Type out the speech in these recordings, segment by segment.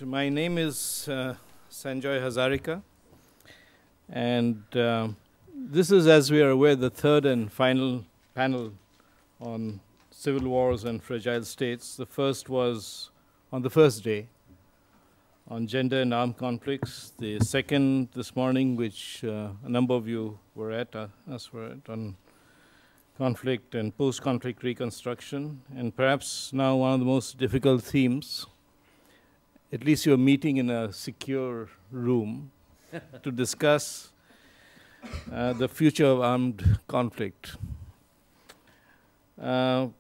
My name is Sanjoy Hazarika, and this is, as we are aware, the third and final panel on civil wars and fragile states. The first was on the first day on gender and armed conflicts. The second this morning, which a number of you were at, on conflict and post-conflict reconstruction, and perhaps now one of the most difficult themes. At least you're meeting in a secure room to discuss the future of armed conflict. Now,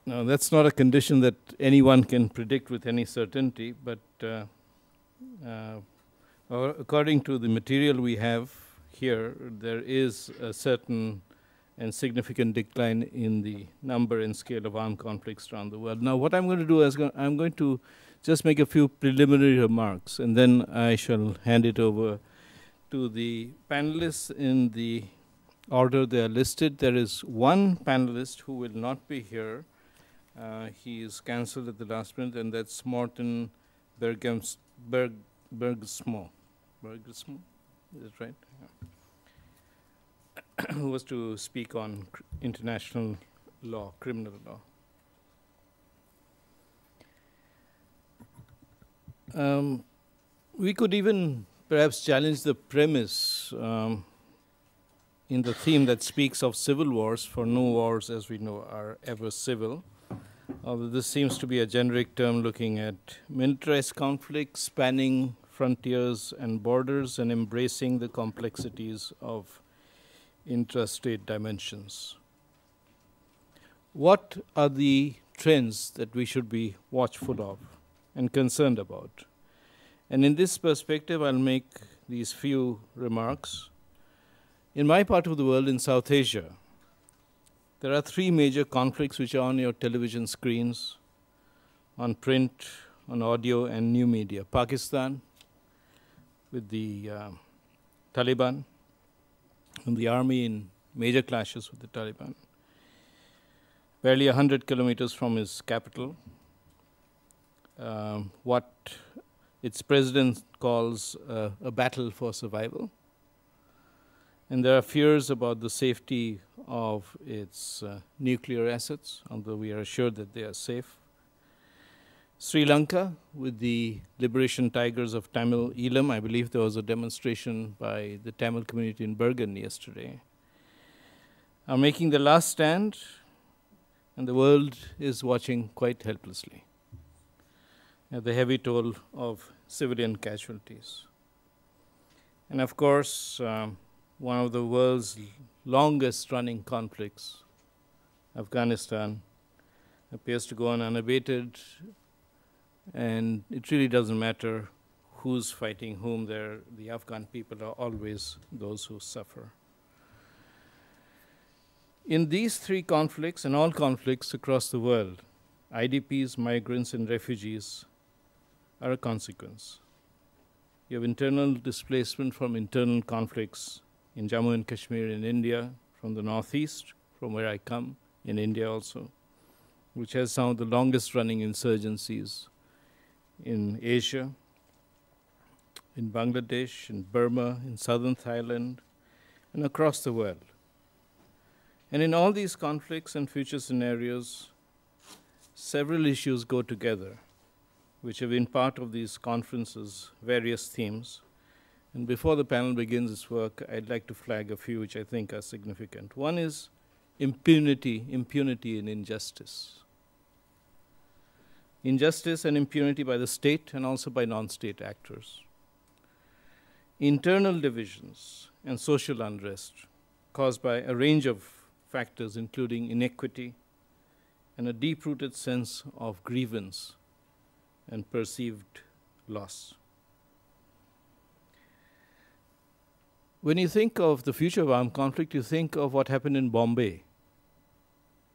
that's not a condition that anyone can predict with any certainty, but according to the material we have here, there is a certain and significant decline in the number and scale of armed conflicts around the world. Now, what I'm going to do is I'm going to just make a few preliminary remarks, and then I shall hand it over to the panelists in the order they are listed. There is one panelist who will not be here. He is cancelled at the last minute, and that's Morten Bergsmo. Bergsmo, is that right? Yeah. Who was to speak on international law, criminal law. We could even perhaps challenge the premise in the theme that speaks of civil wars, for no wars, as we know, are ever civil. Although this seems to be a generic term looking at militarized conflicts, spanning frontiers and borders, and embracing the complexities of intrastate dimensions. What are the trends that we should be watchful of and concerned about? And in this perspective, I'll make these few remarks. In my part of the world, in South Asia, there are three major conflicts which are on your television screens, on print, on audio, and new media. Pakistan, with the Taliban, and the army in major clashes with the Taliban. Barely 100 kilometers from its capital, what its president calls a battle for survival. And there are fears about the safety of its nuclear assets, although we are assured that they are safe. Sri Lanka, with the Liberation Tigers of Tamil Eelam. I believe there was a demonstration by the Tamil community in Bergen yesterday, are making the last stand, and the world is watching quite helplessly at the heavy toll of civilian casualties. And of course, one of the world's longest running conflicts, Afghanistan, appears to go on unabated, and it really doesn't matter who's fighting whom. The Afghan people are always those who suffer. In these three conflicts and all conflicts across the world, IDPs, migrants, and refugees are a consequence. You have internal displacement from internal conflicts in Jammu and Kashmir in India, from the northeast, from where I come, in India also, which has some of the longest running insurgencies in Asia, in Bangladesh, in Burma, in southern Thailand, and across the world. And in all these conflicts and future scenarios, several issues go together, which have been part of these conferences' various themes. And before the panel begins its work, I'd like to flag a few which I think are significant. One is impunity and injustice. Injustice and impunity by the state and also by non-state actors. Internal divisions and social unrest caused by a range of factors, including inequity and a deep-rooted sense of grievance and perceived loss. When you think of the future of armed conflict, you think of what happened in Bombay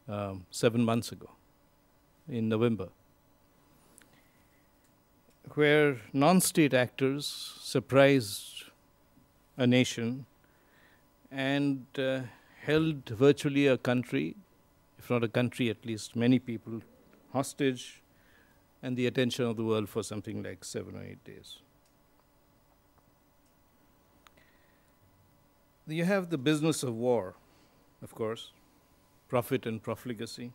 7 months ago, in November, where non-state actors surprised a nation and held virtually a country, if not a country, at least many people, hostage, and the attention of the world for something like 7 or 8 days. You have the business of war, of course, profit and profligacy.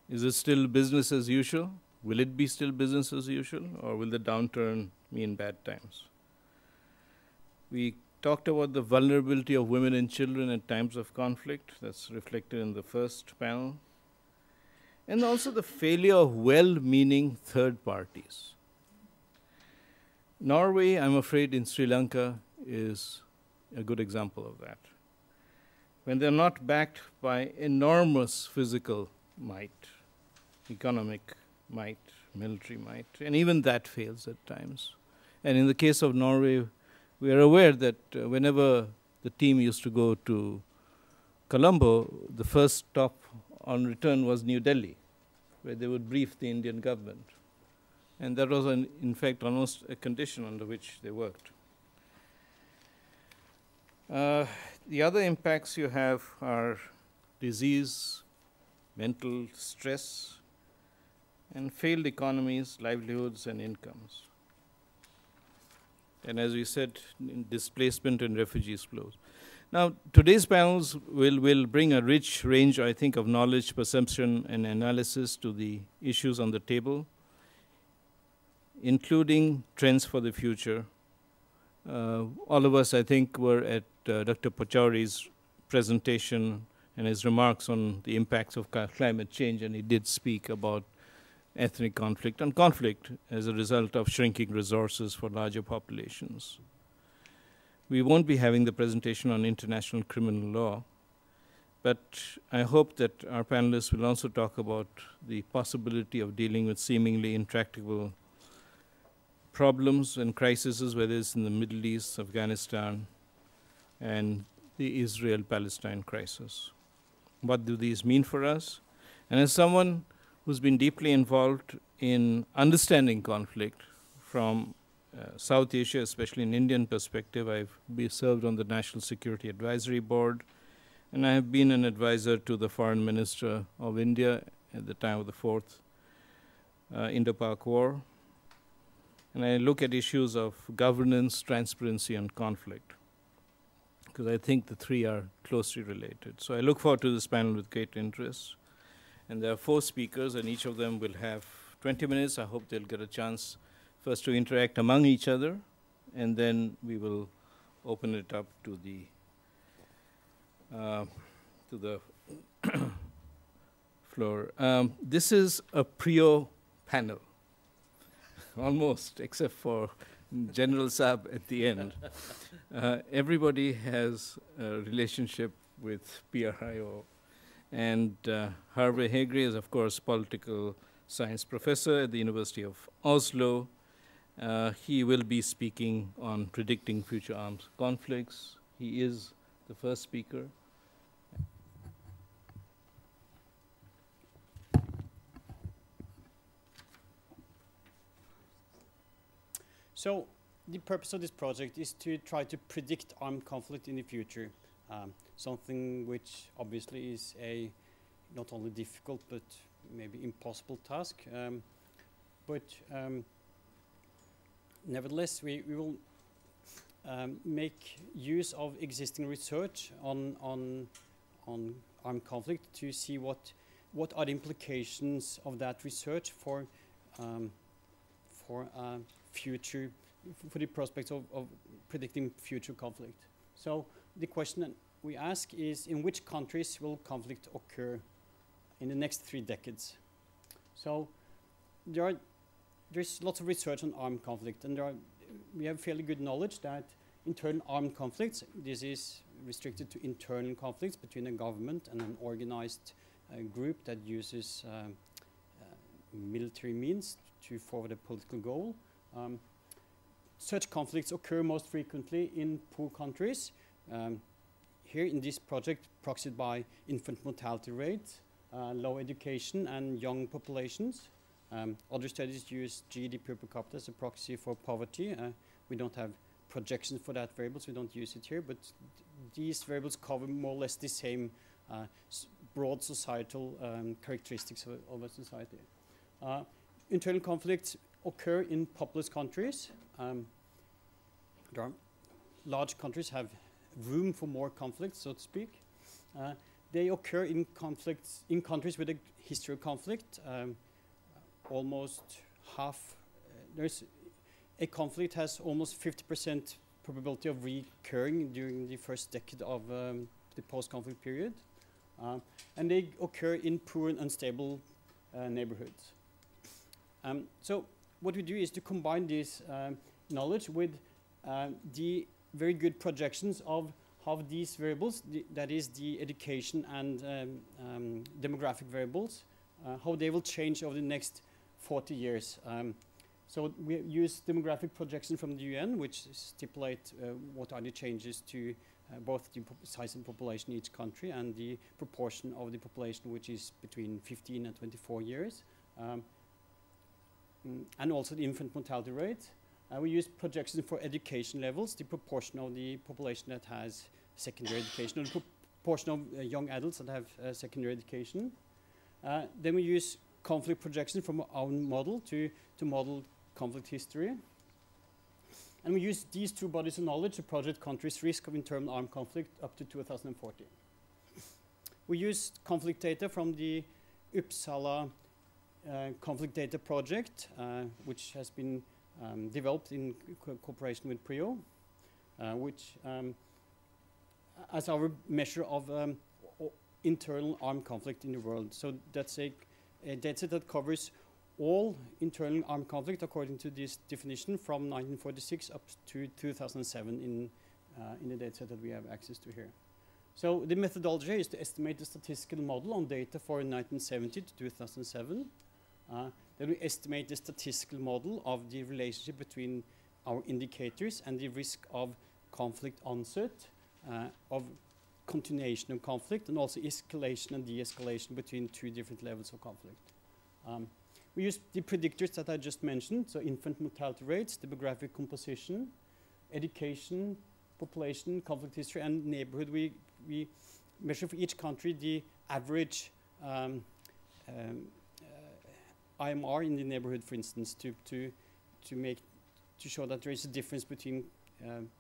Is it still business as usual? Will it be still business as usual, or will the downturn mean bad times? We talked about the vulnerability of women and children at times of conflict. That's reflected in the first panel. And also the failure of well-meaning third parties. Norway, I'm afraid, in Sri Lanka is a good example of that. When they're not backed by enormous physical might, economic might, military might, and even that fails at times. And in the case of Norway, we are aware that whenever the team used to go to Colombo, the first stop on return was New Delhi, where they would brief the Indian government. And that was, in fact, almost a condition under which they worked. The other impacts you have are disease, mental stress, and failed economies, livelihoods, and incomes. And as we said, displacement and refugees flows. Now, today's panels will bring a rich range, I think, of knowledge, perception, and analysis to the issues on the table, including trends for the future. All of us, I think, were at Dr. Pachauri's presentation and his remarks on the impacts of climate change, and he did speak about ethnic conflict and conflict as a result of shrinking resources for larger populations. We won't be having the presentation on international criminal law, but I hope that our panelists will also talk about the possibility of dealing with seemingly intractable problems and crises, whether it's in the Middle East, Afghanistan, and the Israel-Palestine crisis. What do these mean for us? And as someone who's been deeply involved in understanding conflict from South Asia, especially in Indian perspective, I've served on the National Security Advisory Board, and I have been an advisor to the Foreign Minister of India at the time of the fourth Indo-Pak War. And I look at issues of governance, transparency, and conflict, because I think the three are closely related. So I look forward to this panel with great interest. And there are 4 speakers, and each of them will have 20 minutes. I hope they'll get a chance first to interact among each other, and then we will open it up to the floor. This is a Prio panel, almost, except for General Saab at the end. Everybody has a relationship with PRIO. And Harvey Hegre is, of course, political science professor at the University of Oslo. He will be speaking on predicting future armed conflicts. He is the first speaker. So the purpose of this project is to try to predict armed conflict in the future. Something which obviously is a not only difficult but maybe impossible task. Nevertheless, we will make use of existing research on armed conflict to see what are the implications of that research for the prospects of predicting future conflict. So the question that we ask is, in which countries will conflict occur in the next 3 decades? So there's lots of research on armed conflict, and we have fairly good knowledge that internal armed conflicts, this is restricted to internal conflicts between a government and an organized group that uses military means to forward a political goal. Such conflicts occur most frequently in poor countries. Here in this project, proxied by infant mortality rate, low education, and young populations. Other studies use GDP per capita as a proxy for poverty. We don't have projections for that variable, so we don't use it here, but these variables cover more or less the same broad societal characteristics of a society. internal conflicts occur in populous countries. There are large countries have room for more conflicts, so to speak. They occur in conflicts in countries with a history of conflict. Almost half, there's a conflict has almost 50% probability of recurring during the first decade of the post-conflict period. And they occur in poor and unstable neighborhoods. So what we do is to combine this knowledge with the very good projections of how these variables, that is the education and demographic variables, how they will change over the next 40 years. So we use demographic projection from the UN, which stipulate what are the changes to both the size and population in each country and the proportion of the population which is between 15 and 24 years. And also the infant mortality rate. We use projections for education levels, the proportion of the population that has secondary education, or the proportion of young adults that have secondary education. Then we use conflict projection from our own model to model conflict history. And we use these two bodies of knowledge to project countries' risk of internal armed conflict up to 2040. We use conflict data from the Uppsala conflict data project, which has been developed in cooperation with PRIO, which as our measure of internal armed conflict in the world. So that's a data that covers all internal armed conflict according to this definition from 1946 up to 2007 in the data that we have access to here. So the methodology is to estimate the statistical model on data for 1970 to 2007. Then we estimate the statistical model of the relationship between our indicators and the risk of conflict onset, of continuation of conflict, and also escalation and de-escalation between two different levels of conflict. We use the predictors that I just mentioned, so infant mortality rates, demographic composition, education, population, conflict history, and neighborhood. We measure for each country the average IMR in the neighborhood, for instance, to show that there is a difference between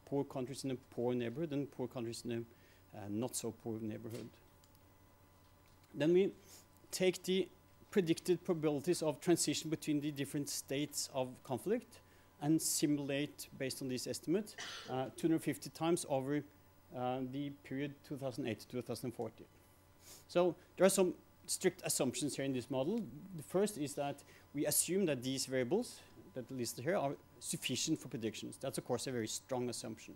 poor countries in a poor neighborhood and poor countries in a not so poor neighborhood. Then we take the predicted probabilities of transition between the different states of conflict and simulate, based on this estimate, 250 times over the period 2008 to 2040. So there are some strict assumptions here in this model. The first is that we assume that these variables that are listed here are sufficient for predictions. That's, of course, a very strong assumption.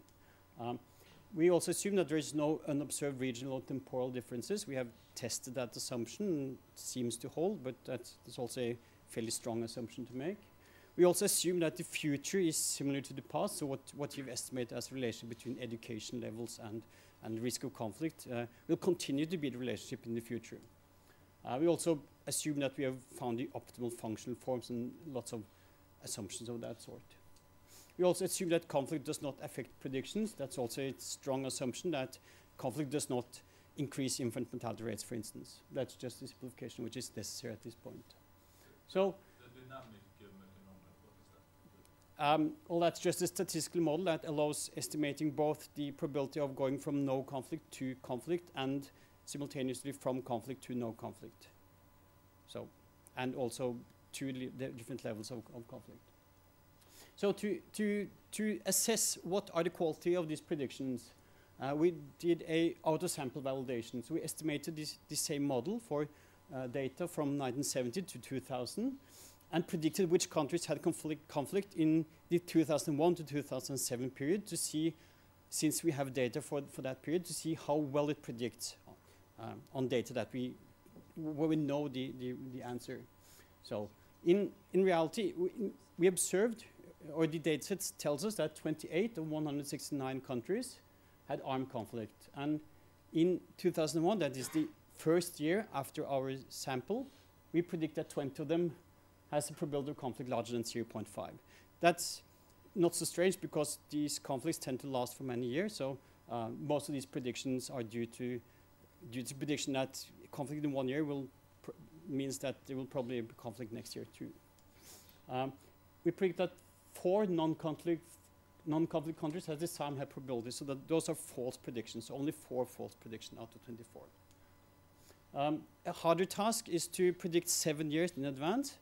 We also assume that there is no unobserved regional or temporal differences. We have tested that assumption, and it seems to hold, but that's also a fairly strong assumption to make. We also assume that the future is similar to the past, so what you've estimated as a relation between education levels and risk of conflict will continue to be the relationship in the future. We also assume that we have found the optimal functional forms and lots of assumptions of that sort. We also assume that conflict does not affect predictions. That's also a strong assumption that conflict does not increase infant mortality rates, for instance. That's just a simplification which is necessary at this point. So, the dynamic mechanism, what is that? well, that's just a statistical model that allows estimating both the probability of going from no conflict to conflict and simultaneously from conflict to no conflict. So, and also two different levels of conflict. So to assess what are the quality of these predictions, we did a auto-sample validation. So we estimated this same model for data from 1970 to 2000 and predicted which countries had conflict in the 2001 to 2007 period to see, since we have data for that period, to see how well it predicts on data that where we know the answer. So in reality, we observed, or the data set tells us that 28 of 169 countries had armed conflict. And in 2001, that is the first year after our sample, we predict that 20 of them has a probability of conflict larger than 0.5. That's not so strange because these conflicts tend to last for many years. So most of these predictions are due to prediction that conflict in 1 year means that there will probably be conflict next year too. We predict that 4 non-conflict countries has the same high probability, so that those are false predictions, only 4 false predictions out of 24. A harder task is to predict 7 years in advance.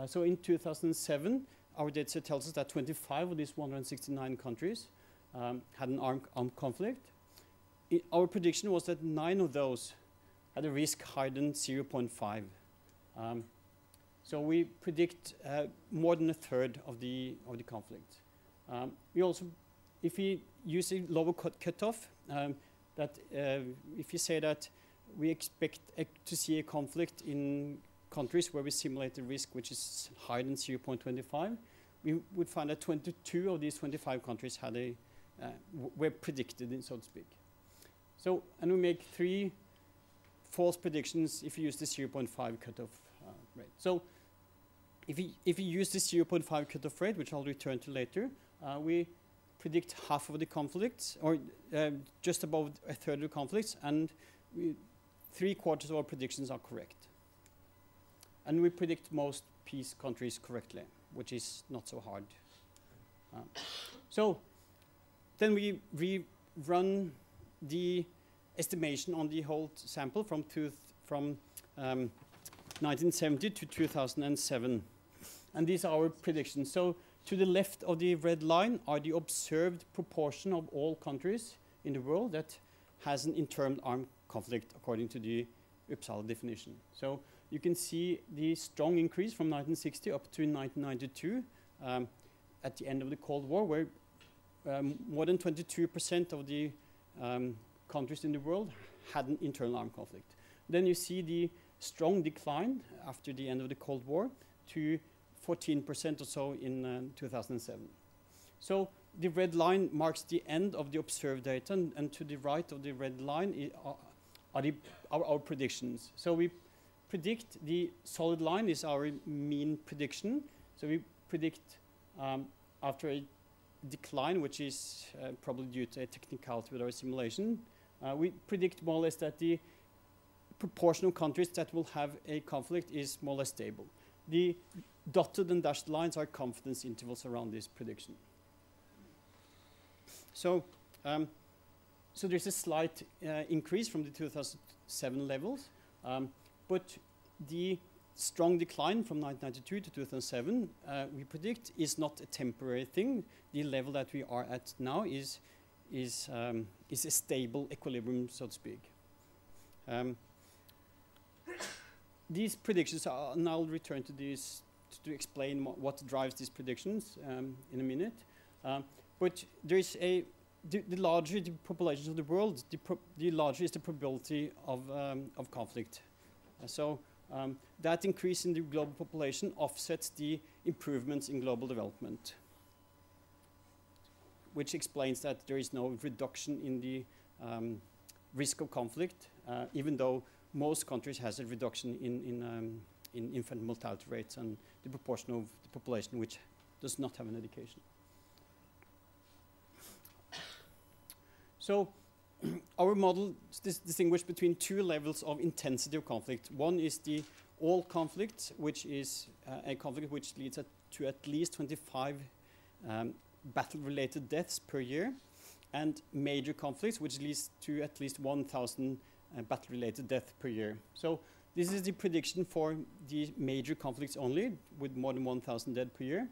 So in 2007, our data set tells us that 25 of these 169 countries had an armed conflict. Our prediction was that 9 of those had a risk higher than 0.5. So we predict more than a third of the conflict. We also, if we use a lower cutoff, if you say that we expect to see a conflict in countries where we simulate the risk which is higher than 0.25, we would find that 22 of these 25 countries had were predicted, so to speak. So, and we make 3 false predictions if you use the 0.5 cutoff rate. So, if we use the 0.5 cutoff rate, which I'll return to later, we predict half of the conflicts, or just above a third of the conflicts, and 3/4 of our predictions are correct. And we predict most peace countries correctly, which is not so hard. So then we rerun the estimation on the whole sample from 1970 to 2007. And these are our predictions. So to the left of the red line are the observed proportion of all countries in the world that has an internal armed conflict according to the Uppsala definition. So you can see the strong increase from 1960 up to 1992 at the end of the Cold War, where more than 22% of the countries in the world had an internal armed conflict. Then you see the strong decline after the end of the Cold War to 14% or so in 2007. So the red line marks the end of the observed data, and to the right of the red line are our predictions. So we predict the solid line is our mean prediction. So we predict after a decline, which is probably due to a technicality with our simulation, we predict more or less that the proportion of countries that will have a conflict is more or less stable. The dotted and dashed lines are confidence intervals around this prediction. So, so there's a slight increase from the 2007 levels, but the strong decline from 1992 to 2007, we predict, is not a temporary thing. The level that we are at now is a stable equilibrium, so to speak. These predictions are, and I'll return to these to explain what drives these predictions in a minute. But there is the larger the populations of the world, the larger is the probability of conflict. That increase in the global population offsets the improvements in global development, which explains that there is no reduction in the risk of conflict, even though most countries has a reduction in infant mortality rates and the proportion of the population which does not have an education. So our model distinguishes between 2 levels of intensity of conflict. One is the all conflict, which is a conflict which leads to at least 25 battle-related deaths per year, and major conflicts, which leads to at least 1,000 battle-related deaths per year. So this is the prediction for the major conflicts only, with more than 1,000 dead per year.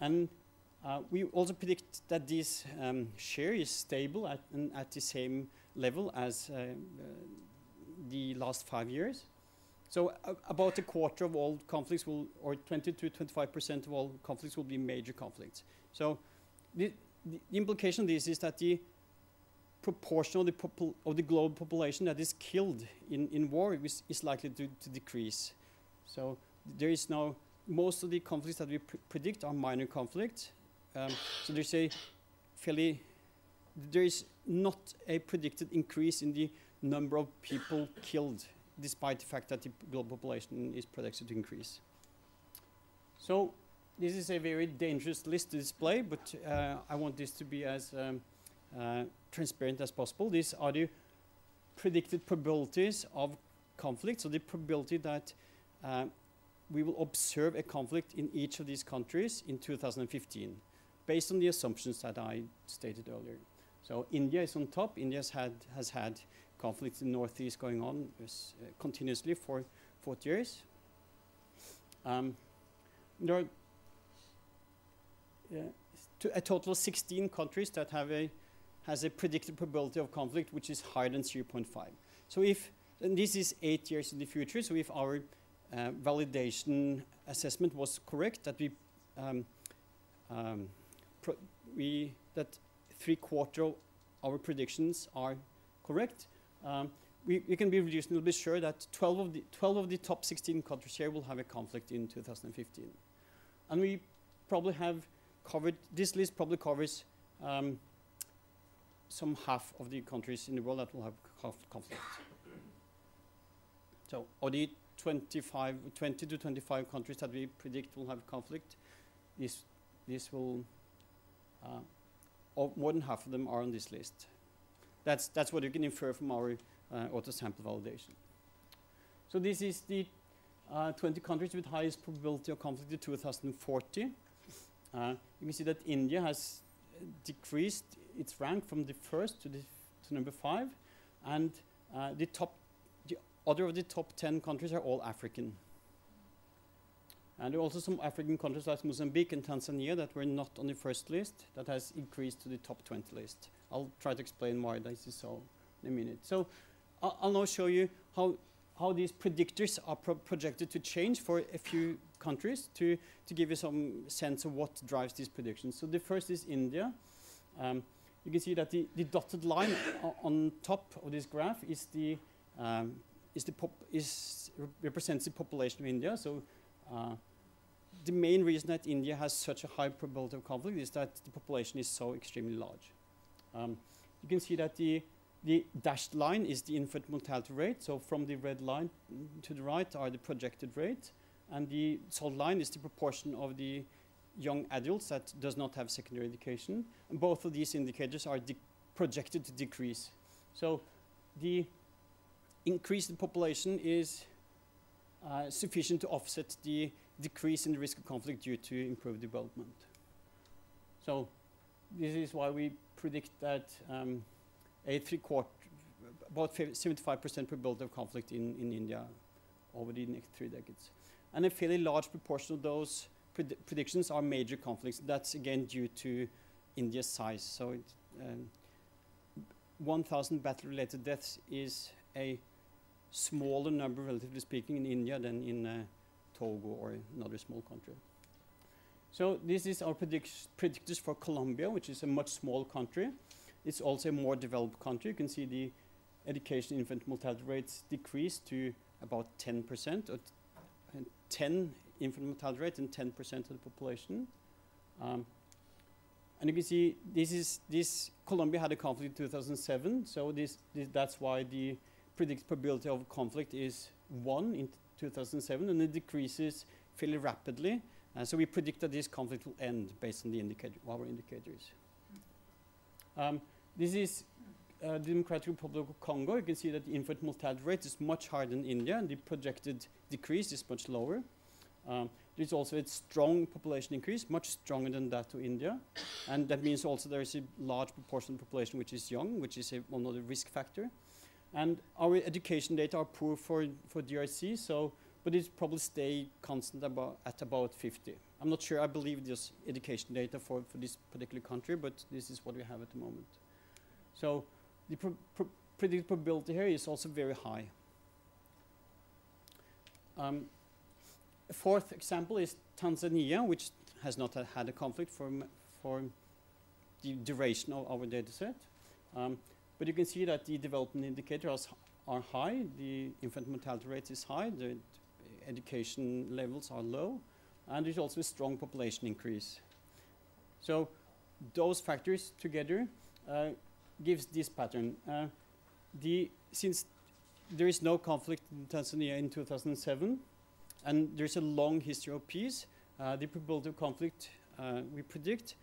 And we also predict that this share is stable at the same level as the last 5 years. So about a quarter of all conflicts will, or 20 to 25% of all conflicts will be major conflicts. So the implication of this is that the proportion of the global population that is killed in war is likely to decrease. So there is now, most of the conflicts that we predict are minor conflicts. So there's there is not a predicted increase in the number of people killed, despite the fact that the global population is predicted to increase. So this is a very dangerous list to display, but I want this to be as transparent as possible. These are the predicted probabilities of conflict. So the probability that we will observe a conflict in each of these countries in 2015, based on the assumptions that I stated earlier. So India is on top. India has had conflicts in the Northeast going on continuously for 40 years. There are a total of 16 countries that has a predicted probability of conflict which is higher than 0.5. So and this is 8 years in the future, so if our validation assessment was correct, that that 3/4 of our predictions are correct, we can be reasonably sure that 12 of the top 16 countries here will have a conflict in 2015. And we probably have covered, this list probably covers some half of the countries in the world that will have conflict. So of the 20 to 25 countries that we predict will have conflict, this will, more than half of them are on this list. That's what you can infer from our auto-sample validation. So this is the 20 countries with highest probability of conflict in 2040. You can see that India has decreased its rank from the first to number 5, and the other of the top 10 countries are all African. And there are also some African countries like Mozambique and Tanzania that were not on the first list that has increased to the top 20 list. I'll try to explain why this is so in a minute. So I'll now show you how these predictors are projected to change for a few countries to give you some sense of what drives these predictions. So the first is India. You can see that the dotted line on top of this graph represents the population of India. So the main reason that India has such a high probability of conflict is that the population is so extremely large. You can see that the dashed line is the infant mortality rate. So from the red line to the right are the projected rate, and the solid line is the proportion of the young adults that does not have secondary education. And both of these indicators are projected to decrease. So the increase in population is sufficient to offset the decrease in the risk of conflict due to improved development. So this is why we predict that about 75% probability of conflict in India over the next 3 decades. And a fairly large proportion of those predictions are major conflicts. That's again due to India's size. So 1,000 battle-related deaths is a smaller number, relatively speaking, in India than in Togo or another small country. So this is our predictors for Colombia, which is a much smaller country. It's also a more developed country. You can see the education infant mortality rates decrease to about 10%, or 10 infant mortality rate and 10% of the population. And you can see this Colombia had a conflict in 2007, so that's why the predicted probability of conflict is 1 in 2007, and it decreases fairly rapidly. So we predict that this conflict will end based on our indicators. This is the Democratic Republic of Congo. You can see that the infant mortality rate is much higher than India, and the projected decrease is much lower. There's also a strong population increase, much stronger than that of India. And that means also there is a large proportion of the population which is young, which is one of the risk factor. And our education data are poor for DRC, but it probably stay constant at about 50. I'm not sure. I believe this education data for this particular country, but this is what we have at the moment. So the predicted probability here is also very high. A fourth example is Tanzania, which has not had a conflict for the duration of our data set. But you can see that the development indicators are high, the infant mortality rate is high, the education levels are low, and there's also a strong population increase. So those factors together gives this pattern. Since there is no conflict in Tanzania in 2007, and there's a long history of peace, the probability of conflict we predict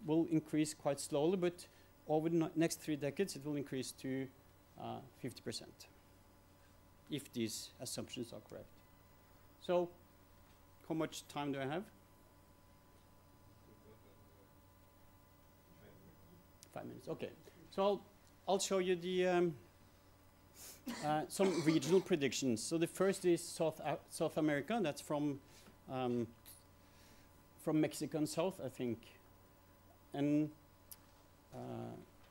will increase quite slowly, but over the next 3 decades, it will increase to 50%, if these assumptions are correct. So How much time do I have? 5 minutes. Okay. So I'll show you the some regional predictions. So the first is South America. That's from Mexico and south, I think. And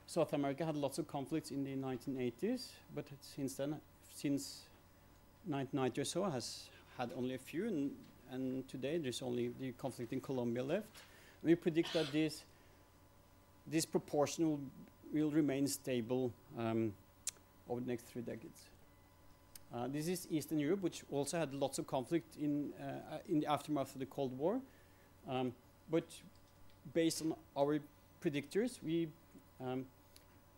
South America had lots of conflicts in the 1980s, but since then, since 1990 or so, has had only a few, and today there's only the conflict in Colombia left. We predict that this proportion will remain stable over the next 3 decades. This is Eastern Europe, which also had lots of conflict in the aftermath of the Cold War. But based on our predictors, we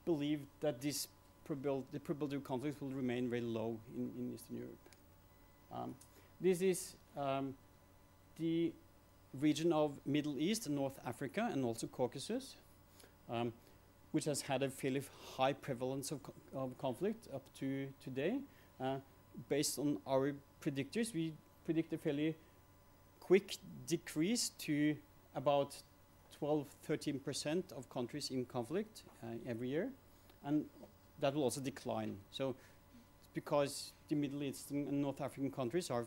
believe that the probability of conflict will remain very low in Eastern Europe. This is the region of Middle East and North Africa and also Caucasus, which has had a fairly high prevalence of conflict up to today. Based on our predictors, we predict a fairly quick decrease to about 12–13% of countries in conflict every year, and that will also decline. So, because the Middle Eastern and North African countries have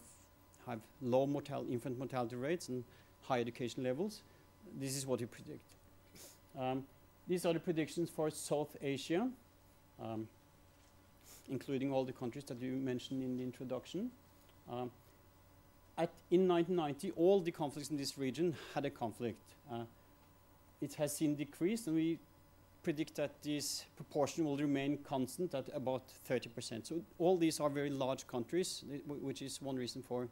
low infant mortality rates and high education levels, this is what we predict. These are the predictions for South Asia, including all the countries that you mentioned in the introduction. In 1990, all the conflicts in this region had a conflict. It has seen decreased, and we predict that this proportion will remain constant at about 30%. So all these are very large countries, which is one reason for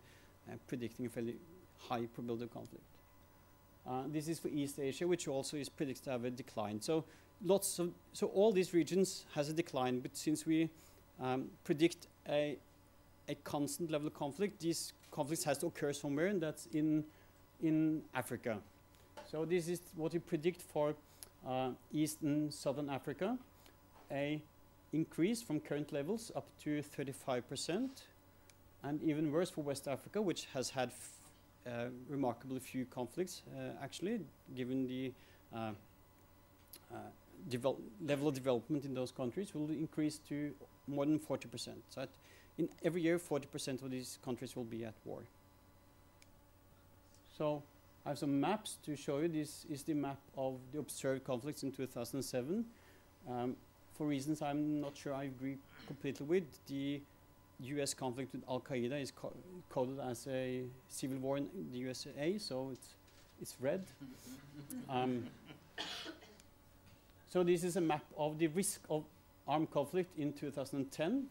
predicting a fairly high probability of conflict. This is for East Asia, which also is predicted to have a decline. So all these regions has a decline, but since we predict a constant level of conflict, these conflicts has to occur somewhere, and that's in Africa. So this is what we predict for East and Southern Africa, a increase from current levels up to 35%, and even worse for West Africa, which has had remarkably few conflicts, actually, given the level of development in those countries, will increase to more than 40%. So in every year, 40% of these countries will be at war. So I have some maps to show you. This is the map of the observed conflicts in 2007. For reasons I'm not sure I agree completely with, the US conflict with Al-Qaeda is coded as a civil war in the USA, so it's red. So this is a map of the risk of armed conflict in 2010.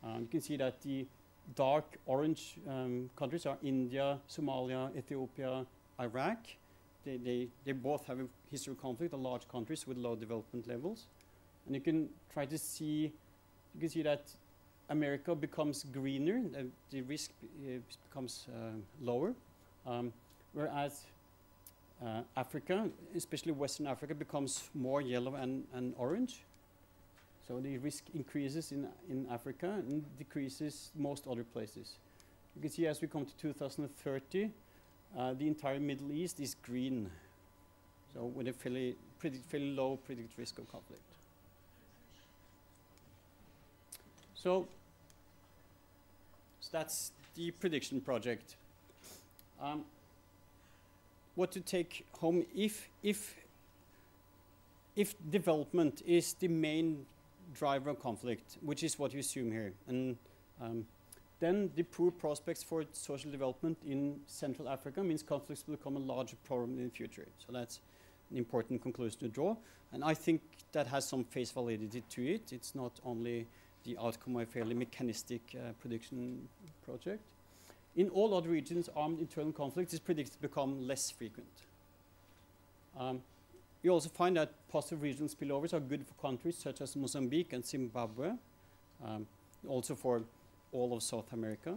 You can see that the dark orange countries are India, Somalia, Ethiopia, Iraq. They both have a history of conflict, are large countries with low development levels. And you can try to see, you can see that America becomes greener, the risk becomes lower, whereas Africa, especially Western Africa, becomes more yellow and orange. So the risk increases in Africa and decreases most other places. You can see as we come to 2030, the entire Middle East is green, so with a fairly low predicted risk of conflict. So that's the prediction project. What to take home if development is the main driver of conflict, which is what you assume here, and then the poor prospects for social development in Central Africa means conflicts will become a larger problem in the future. So that's an important conclusion to draw, and I think that has some face validity to it. It's not only the outcome of a fairly mechanistic prediction project. In all other regions, armed internal conflict is predicted to become less frequent. We also find that positive regional spillovers are good for countries such as Mozambique and Zimbabwe, also for all of South America.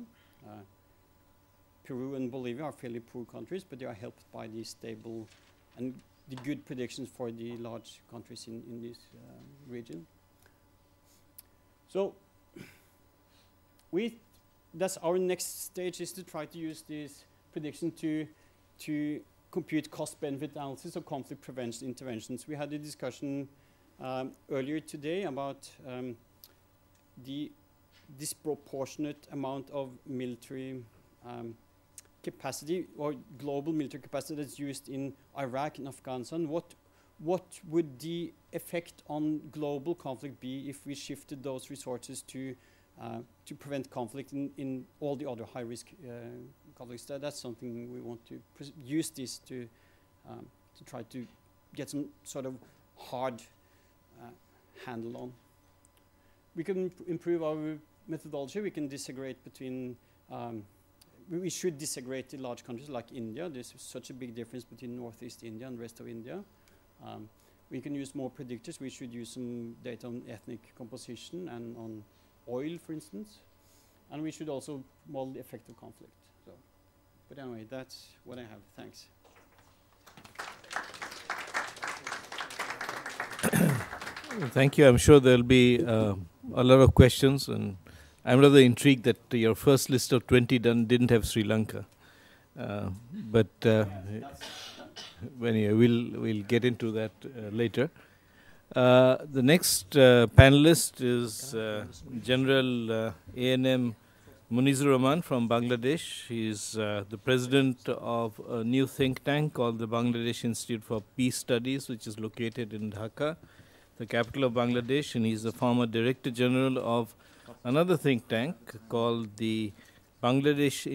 Peru and Bolivia are fairly poor countries, but they are helped by the stable and the good predictions for the large countries in this region. So that's our next stage, is to try to use these prediction to compute cost-benefit analysis of conflict prevention interventions. We had a discussion earlier today about the disproportionate amount of military capacity or global military capacity that's used in Iraq and Afghanistan. What would the effect on global conflict be if we shifted those resources to prevent conflict in all the other high-risk conflicts? That's something we want to use this to try to get some sort of hard handle on. We can improve our methodology. We can disaggregate between. We should disaggregate the large countries like India. There's such a big difference between Northeast India and the rest of India. We can use more predictors. We should use some data on ethnic composition and on oil, for instance. And we should also model the effect of conflict. So, but anyway, that's what I have. Thanks. Thank you. I'm sure there'll be a lot of questions, and I'm rather intrigued that your first list of 20 didn't have Sri Lanka. Anyway, we'll get into that later. The next panelist is General A&M Munizur Rahman from Bangladesh. He's the president of a new think tank called the Bangladesh Institute for Peace Studies, which is located in Dhaka, the capital of Bangladesh, and he's the former Director General of another think tank called the Bangladesh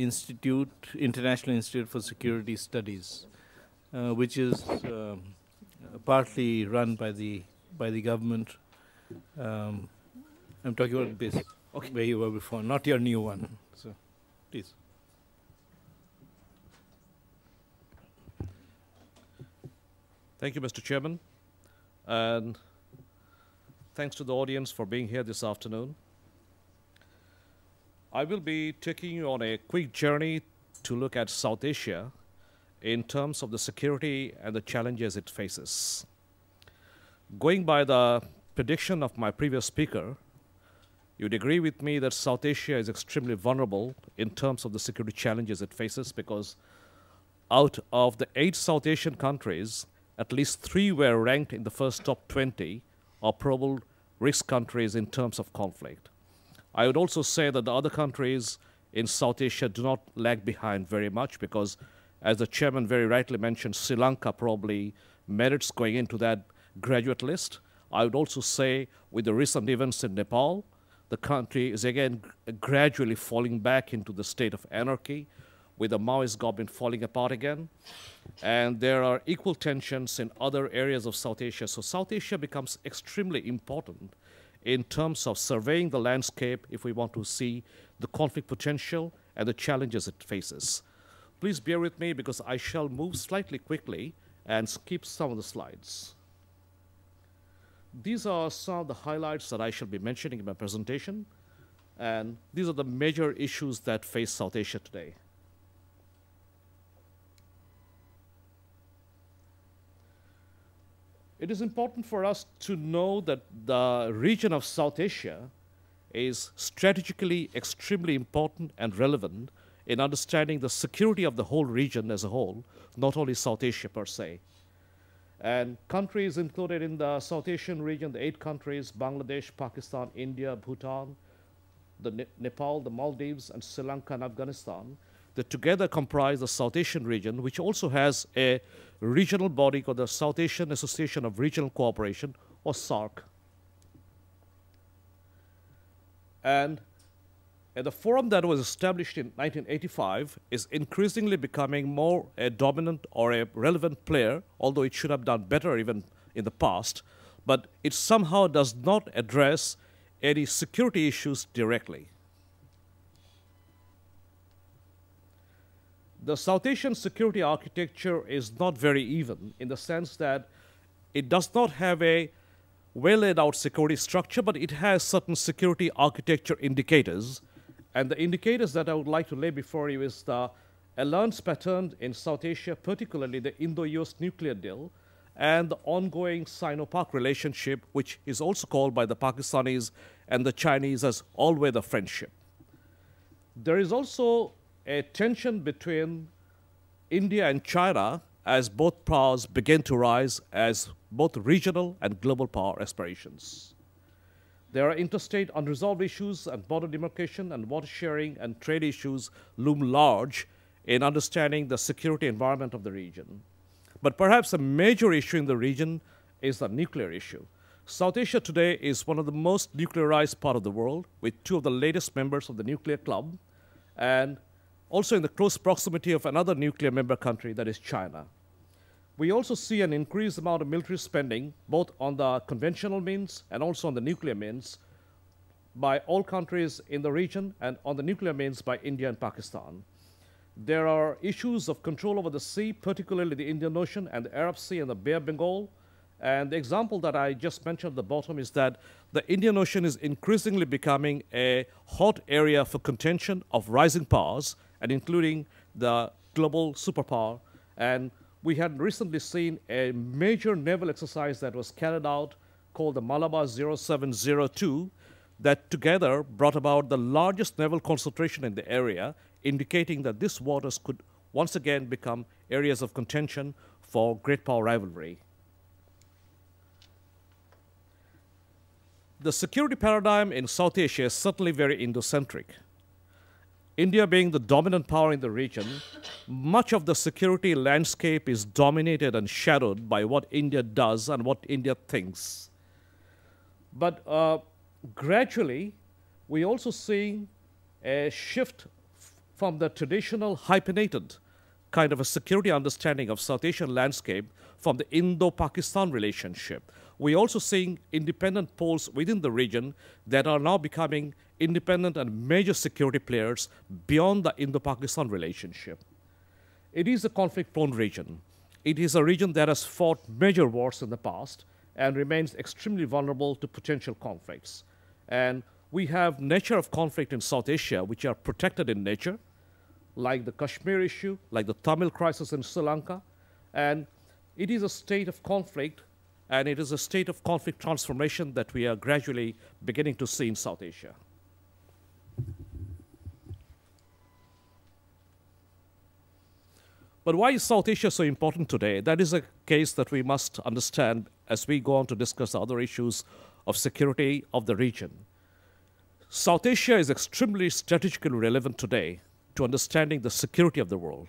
International Institute for Security Studies, which is partly run by the government. I'm talking about this, where you were before, not your new one. So, please. Thank you, Mr. Chairman, and thanks to the audience for being here this afternoon. I will be taking you on a quick journey to look at South Asia in terms of the security and the challenges it faces. Going by the prediction of my previous speaker, you'd agree with me that South Asia is extremely vulnerable in terms of the security challenges it faces, because out of the 8 South Asian countries, at least 3 were ranked in the first top 20 of probable risk countries in terms of conflict. I would also say that the other countries in South Asia do not lag behind very much, because, as the chairman very rightly mentioned, Sri Lanka probably merits going into that graduate list. I would also say, with the recent events in Nepal, the country is again gradually falling back into the state of anarchy, with the Maoist government falling apart again. And there are equal tensions in other areas of South Asia. So South Asia becomes extremely important in terms of surveying the landscape if we want to see the conflict potential and the challenges it faces. Please bear with me, because I shall move slightly quickly and skip some of the slides. These are some of the highlights that I shall be mentioning in my presentation, and these are the major issues that face South Asia today. It is important for us to know that the region of South Asia is strategically extremely important and relevant in understanding the security of the whole region as a whole, not only South Asia per se. And countries included in the South Asian region, the 8 countries, Bangladesh, Pakistan, India, Bhutan, Nepal, the Maldives, and Sri Lanka and Afghanistan, that together comprise the South Asian region, which also has a regional body called the South Asian Association of Regional Cooperation, or SARC. And the forum that was established in 1985 is increasingly becoming more a dominant or a relevant player, although it should have done better even in the past, but it somehow does not address any security issues directly. The South Asian security architecture is not very even, in the sense that it does not have a well laid out security structure, but it has certain security architecture indicators. And the indicators that I would like to lay before you is the alliance pattern in South Asia, particularly the Indo-US nuclear deal, and the ongoing Sino-Pak relationship, which is also called by the Pakistanis and the Chinese as all-weather friendship. There is also a tension between India and China as both powers begin to rise as both regional and global power aspirations. There are interstate unresolved issues and border demarcation and water sharing and trade issues loom large in understanding the security environment of the region. But perhaps a major issue in the region is the nuclear issue. South Asia today is one of the most nuclearized part of the world, with two of the latest members of the nuclear club, and also in the close proximity of another nuclear member country, that is China. We also see an increased amount of military spending, both on the conventional means and also on the nuclear means, by all countries in the region, and on the nuclear means by India and Pakistan. There are issues of control over the sea, particularly the Indian Ocean and the Arab Sea and the Bay of Bengal. And the example that I just mentioned at the bottom is that the Indian Ocean is increasingly becoming a hot area for contention of rising powers, and including the global superpower. And we had recently seen a major naval exercise that was carried out called the Malabar 0702 that together brought about the largest naval concentration in the area, indicating that these waters could once again become areas of contention for great power rivalry. The security paradigm in South Asia is certainly very Indo-centric. India being the dominant power in the region, much of the security landscape is dominated and shadowed by what India does and what India thinks. But gradually, we also see a shift from the traditional hyphenated kind of a security understanding of South Asian landscape from the Indo-Pakistan relationship. We're also seeing independent poles within the region that are now becoming independent and major security players beyond the Indo-Pakistan relationship. It is a conflict-prone region. It is a region that has fought major wars in the past and remains extremely vulnerable to potential conflicts. And we have nature of conflict in South Asia, which are protected in nature, like the Kashmir issue, like the Tamil crisis in Sri Lanka. And it is a state of conflict, and it is a state of conflict transformation that we are gradually beginning to see in South Asia. But why is South Asia so important today? That is a case that we must understand as we go on to discuss other issues of security of the region. South Asia is extremely strategically relevant today to understanding the security of the world,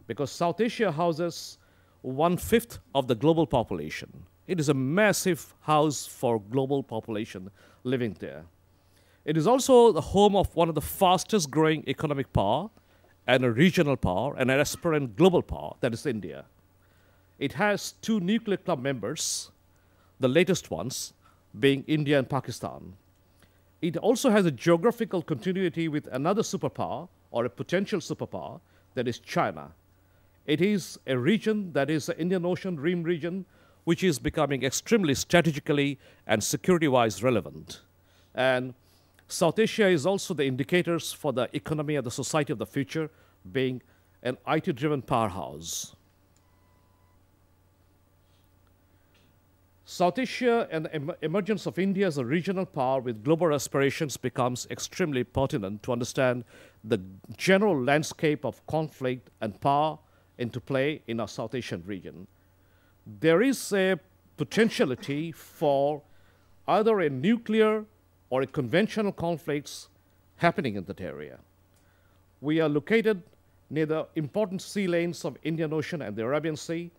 because South Asia houses 1/5 of the global population. It is a massive house for global population living there. It is also the home of one of the fastest growing economic power and a regional power and an aspirant global power, that is India. It has 2 nuclear club members, the latest ones being India and Pakistan. It also has a geographical continuity with another superpower or a potential superpower, that is China. It is a region that is the Indian Ocean Rim region, which is becoming extremely strategically and security-wise relevant. And South Asia is also the indicators for the economy and the society of the future, being an IT-driven powerhouse. South Asia and the emergence of India as a regional power with global aspirations becomes extremely pertinent to understand the general landscape of conflict and power into play in our South Asian region. There is a potentiality for either a nuclear or a conventional conflicts happening in that area. We are located near the important sea lanes of Indian Ocean and the Arabian Sea,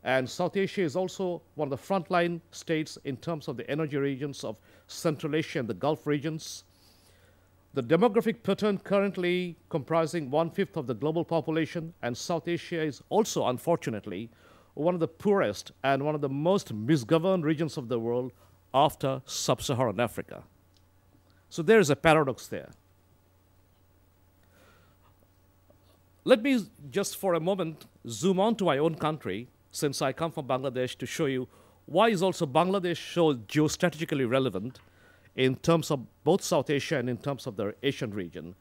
and South Asia is also one of the frontline states in terms of the energy regions of Central Asia and the Gulf regions. The demographic pattern currently comprising 1/5 of the global population, and South Asia is also, unfortunately, one of the poorest and one of the most misgoverned regions of the world after sub-Saharan Africa. So there is a paradox there. Let me just for a moment zoom on to my own country, since I come from Bangladesh, to show you why is also Bangladesh so geostrategically relevant in terms of both South Asia and in terms of the Asian region.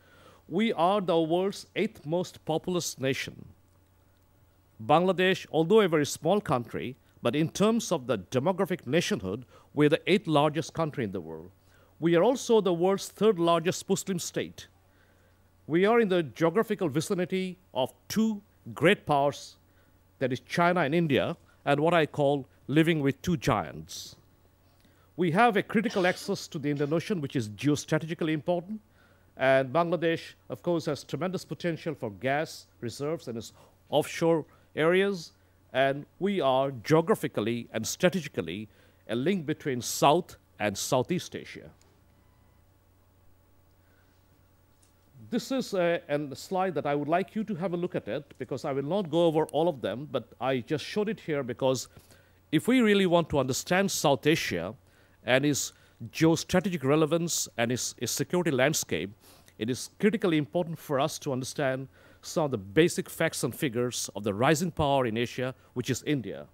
We are the world's 8th most populous nation. Bangladesh, although a very small country, but in terms of the demographic nationhood, we're the 8th largest country in the world. We are also the world's 3rd largest Muslim state. We are in the geographical vicinity of 2 great powers, that is China and India, and what I call living with two giants. We have a critical access to the Indian Ocean, which is geostrategically important, and Bangladesh, of course, has tremendous potential for gas reserves in its offshore areas, and we are geographically and strategically a link between South and Southeast Asia. This is a slide that I would like you to have a look at it, because I will not go over all of them, but I just showed it here because if we really want to understand South Asia and its geostrategic relevance and its security landscape, it is critically important for us to understand some of the basic facts and figures of the rising power in Asia, which is India.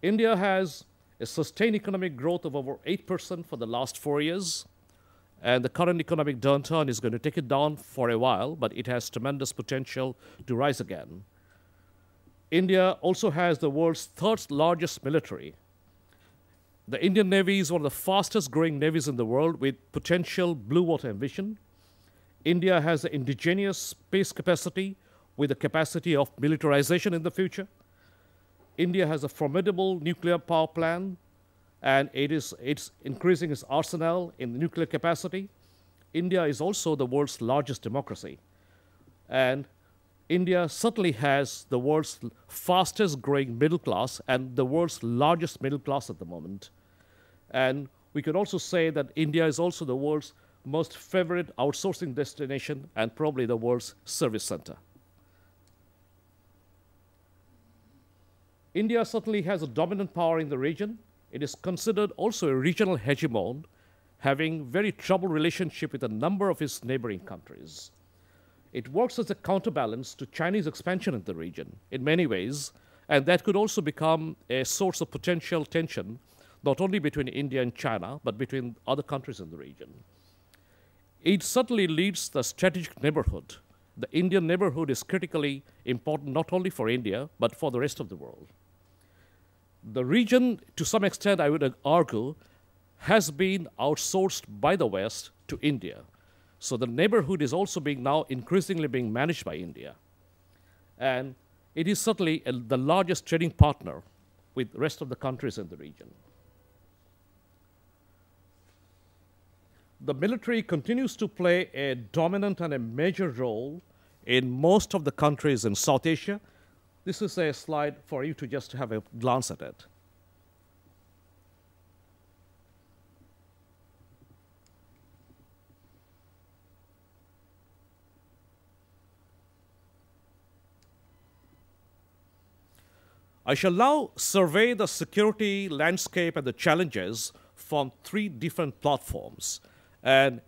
India has a sustained economic growth of over 8% for the last 4 years, and the current economic downturn is going to take it down for a while, but it has tremendous potential to rise again. India also has the world's third largest military. The Indian Navy is one of the fastest growing navies in the world with potential blue water ambition. India has the indigenous space capacity with the capacity of militarization in the future. India has a formidable nuclear power plant, and it's increasing its arsenal in the nuclear capacity. India is also the world's largest democracy. And India certainly has the world's fastest growing middle class and the world's largest middle class at the moment. And we could also say that India is also the world's most favorite outsourcing destination and probably the world's service center. India certainly has a dominant power in the region. It is considered also a regional hegemon, having very troubled relationship with a number of its neighboring countries. It works as a counterbalance to Chinese expansion in the region in many ways, and that could also become a source of potential tension, not only between India and China, but between other countries in the region. It certainly leads the strategic neighborhood. The Indian neighborhood is critically important not only for India, but for the rest of the world. The region, to some extent, I would argue, has been outsourced by the West to India. So the neighborhood is also now increasingly being managed by India. And it is certainly the largest trading partner with the rest of the countries in the region. The military continues to play a dominant and a major role in most of the countries in South Asia. This is a slide for you to just have a glance at it. I shall now survey the security landscape and the challenges from 3 different platforms. And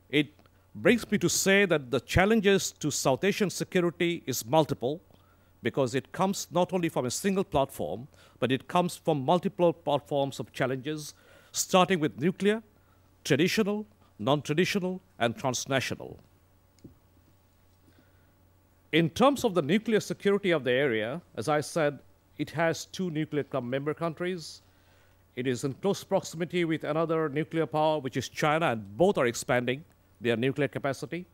it brings me to say that the challenges to South Asian security is multiple, because it comes not only from a single platform, but it comes from multiple platforms of challenges, starting with nuclear, traditional, non-traditional, and transnational. In terms of the nuclear security of the area, as I said, it has 2 nuclear member countries. It is in close proximity with another nuclear power, which is China, and both are expanding their nuclear capacity.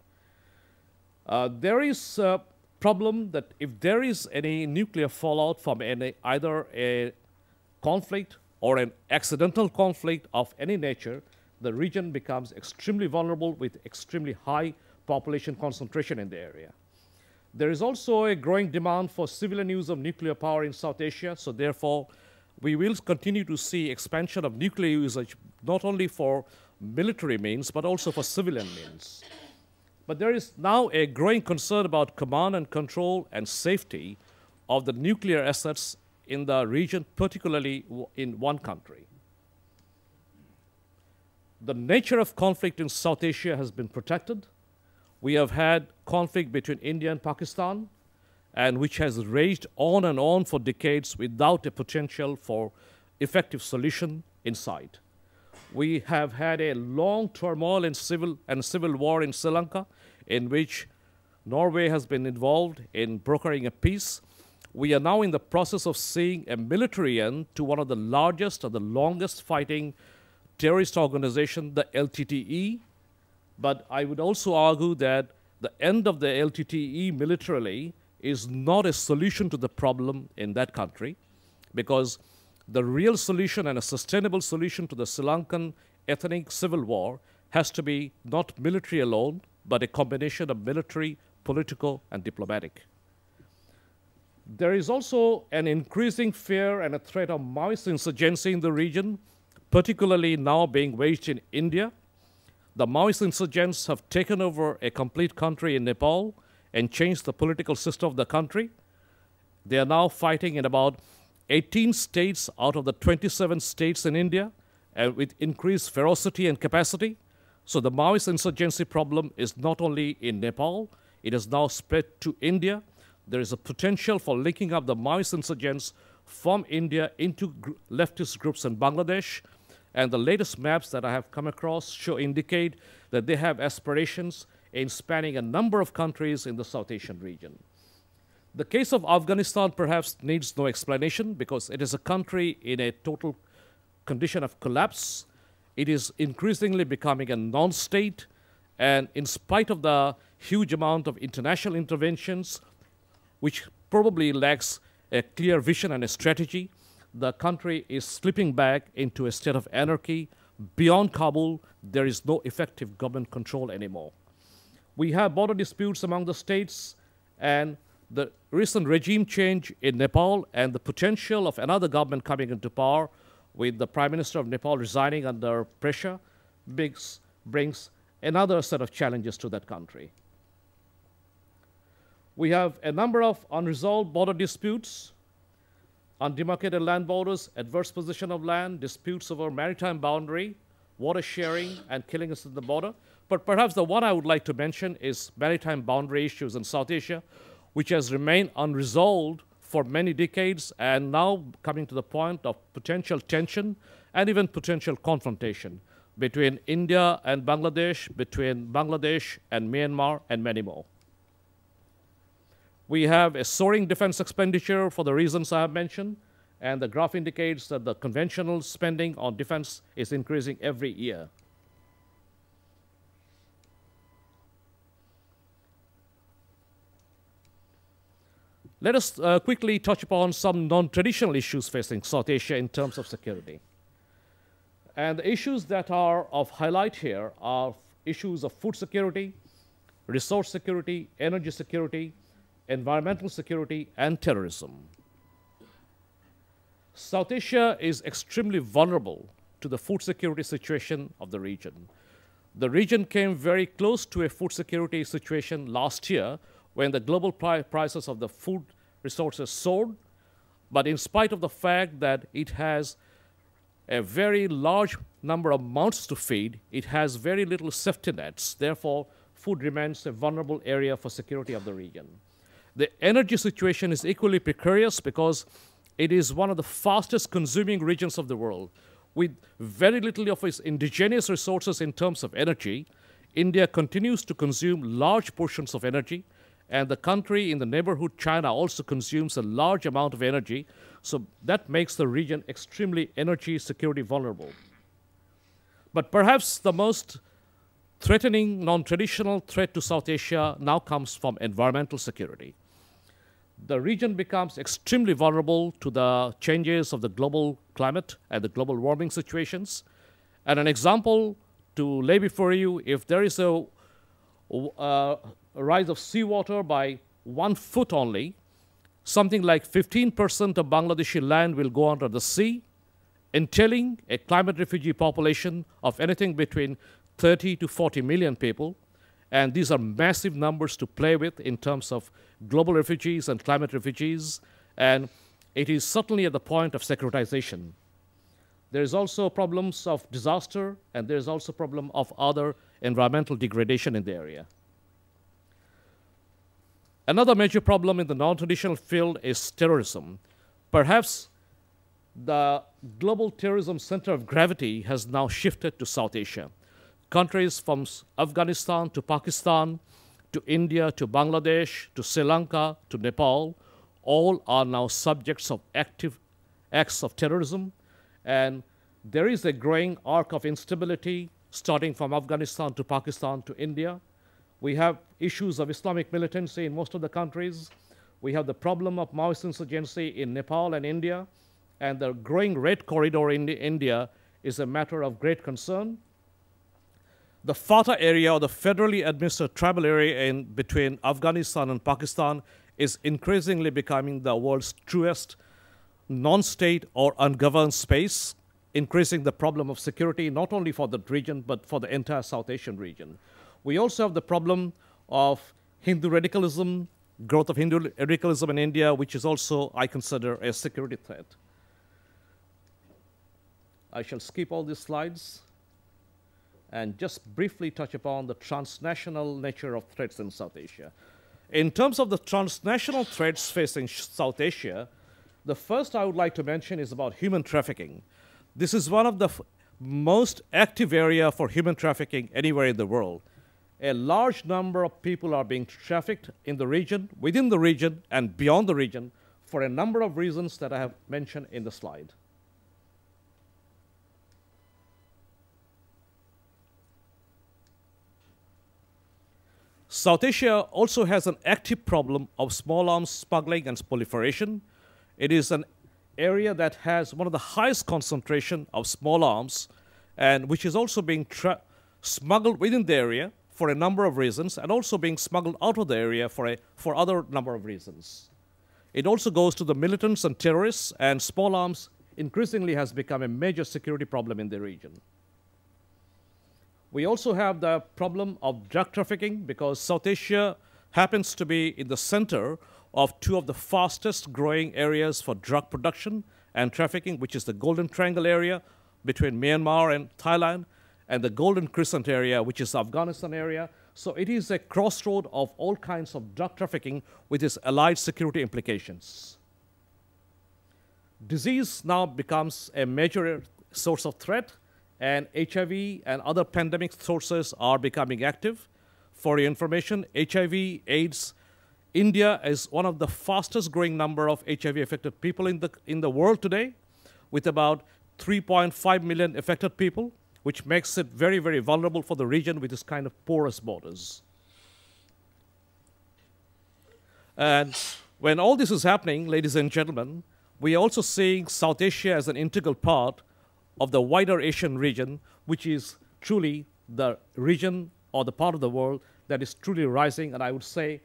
There is a problem that if there is any nuclear fallout from either a conflict or an accidental conflict of any nature, the region becomes extremely vulnerable with extremely high population concentration in the area. There is also a growing demand for civilian use of nuclear power in South Asia, so therefore we will continue to see expansion of nuclear usage, not only for military means, but also for civilian means. But there is now a growing concern about command and control and safety of the nuclear assets in the region, particularly in one country. The nature of conflict in South Asia has been protected. We have had conflict between India and Pakistan, and which has raged on and on for decades without a potential for effective solution in sight. We have had a long turmoil in civil war in Sri Lanka, in which Norway has been involved in brokering a peace. We are now in the process of seeing a military end to one of the largest and the longest fighting terrorist organization, the LTTE. But I would also argue that the end of the LTTE militarily is not a solution to the problem in that country, because the real solution and a sustainable solution to the Sri Lankan ethnic civil war has to be not military alone, but a combination of military, political, and diplomatic. There is also an increasing fear and a threat of Maoist insurgency in the region, particularly now being waged in India. The Maoist insurgents have taken over a complete country in Nepal and changed the political system of the country. They are now fighting in about 18 states out of the 27 states in India, and with increased ferocity and capacity. So the Maoist insurgency problem is not only in Nepal, it has now spread to India. There is a potential for linking up the Maoist insurgents from India into leftist groups in Bangladesh. And the latest maps that I have come across indicate that they have aspirations in spanning a number of countries in the South Asian region. The case of Afghanistan perhaps needs no explanation, because it is a country in a total condition of collapse. It is increasingly becoming a non-state, and in spite of the huge amount of international interventions, which probably lacks a clear vision and a strategy, the country is slipping back into a state of anarchy. Beyond Kabul, there is no effective government control anymore. We have border disputes among the states, and the recent regime change in Nepal and the potential of another government coming into power with the Prime Minister of Nepal resigning under pressure brings another set of challenges to that country. We have a number of unresolved border disputes, undemarcated land borders, adverse position of land, disputes over maritime boundary, water sharing, and killings at the border. But perhaps the one I would like to mention is maritime boundary issues in South Asia, which has remained unresolved for many decades, and now coming to the point of potential tension and even potential confrontation between India and Bangladesh, between Bangladesh and Myanmar, and many more. We have a soaring defense expenditure for the reasons I have mentioned, and the graph indicates that the conventional spending on defense is increasing every year. Let us quickly touch upon some non-traditional issues facing South Asia in terms of security. And the issues that are of highlight here are issues of food security, resource security, energy security, environmental security, and terrorism. South Asia is extremely vulnerable to the food security situation of the region. The region came very close to a food security situation last year when the global prices of the food resources soared, but in spite of the fact that it has a very large number of mouths to feed, it has very little safety nets. Therefore, food remains a vulnerable area for security of the region. The energy situation is equally precarious because it is one of the fastest consuming regions of the world. With very little of its indigenous resources in terms of energy, India continues to consume large portions of energy, and the country in the neighborhood, China, also consumes a large amount of energy. So that makes the region extremely energy security vulnerable. But perhaps the most threatening, non-traditional threat to South Asia now comes from environmental security. The region becomes extremely vulnerable to the changes of the global climate and the global warming situations. And an example to lay before you, if there is a rise of seawater by 1 foot only, something like 15% of Bangladeshi land will go under the sea, entailing a climate refugee population of anything between 30 to 40 million people. And these are massive numbers to play with in terms of global refugees and climate refugees. And it is certainly at the point of securitization. There is also problems of disaster, and there is also a problem of other environmental degradation in the area. Another major problem in the non-traditional field is terrorism. Perhaps the global terrorism center of gravity has now shifted to South Asia. Countries from Afghanistan to Pakistan, to India, to Bangladesh, to Sri Lanka, to Nepal, all are now subjects of active acts of terrorism. And there is a growing arc of instability starting from Afghanistan to Pakistan to India. We have issues of Islamic militancy in most of the countries. We have the problem of Maoist insurgency in Nepal and India, and the growing Red Corridor in India is a matter of great concern. The FATA area, or the federally administered tribal area in between Afghanistan and Pakistan, is increasingly becoming the world's truest non-state or ungoverned space, increasing the problem of security not only for the region but for the entire South Asian region. We also have the problem of Hindu radicalism, growth of Hindu radicalism in India, which is also, I consider, a security threat. I shall skip all these slides and just briefly touch upon the transnational nature of threats in South Asia. In terms of the transnational threats facing South Asia, the first I would like to mention is about human trafficking. This is one of the most active area for human trafficking anywhere in the world. A large number of people are being trafficked in the region, within the region, and beyond the region for a number of reasons that I have mentioned in the slide. South Asia also has an active problem of small arms smuggling and proliferation. It is an area that has one of the highest concentration of small arms, and which is also being smuggled within the area for a number of reasons, and also being smuggled out of the area for other number of reasons. It also goes to the militants and terrorists, and small arms increasingly has become a major security problem in the region. We also have the problem of drug trafficking, because South Asia happens to be in the center of two of the fastest growing areas for drug production and trafficking, which is the Golden Triangle area between Myanmar and Thailand, and the Golden Crescent area, which is the Afghanistan area. So it is a crossroad of all kinds of drug trafficking with its allied security implications. Disease now becomes a major source of threat, and HIV and other pandemic sources are becoming active. For your information, HIV, AIDS, India is one of the fastest growing number of HIV affected people in the world today, with about 3.5 million affected people, which makes it very, very vulnerable for the region with this kind of porous borders. And when all this is happening, ladies and gentlemen, we are also seeing South Asia as an integral part of the wider Asian region, which is truly the region or the part of the world that is truly rising. And I would say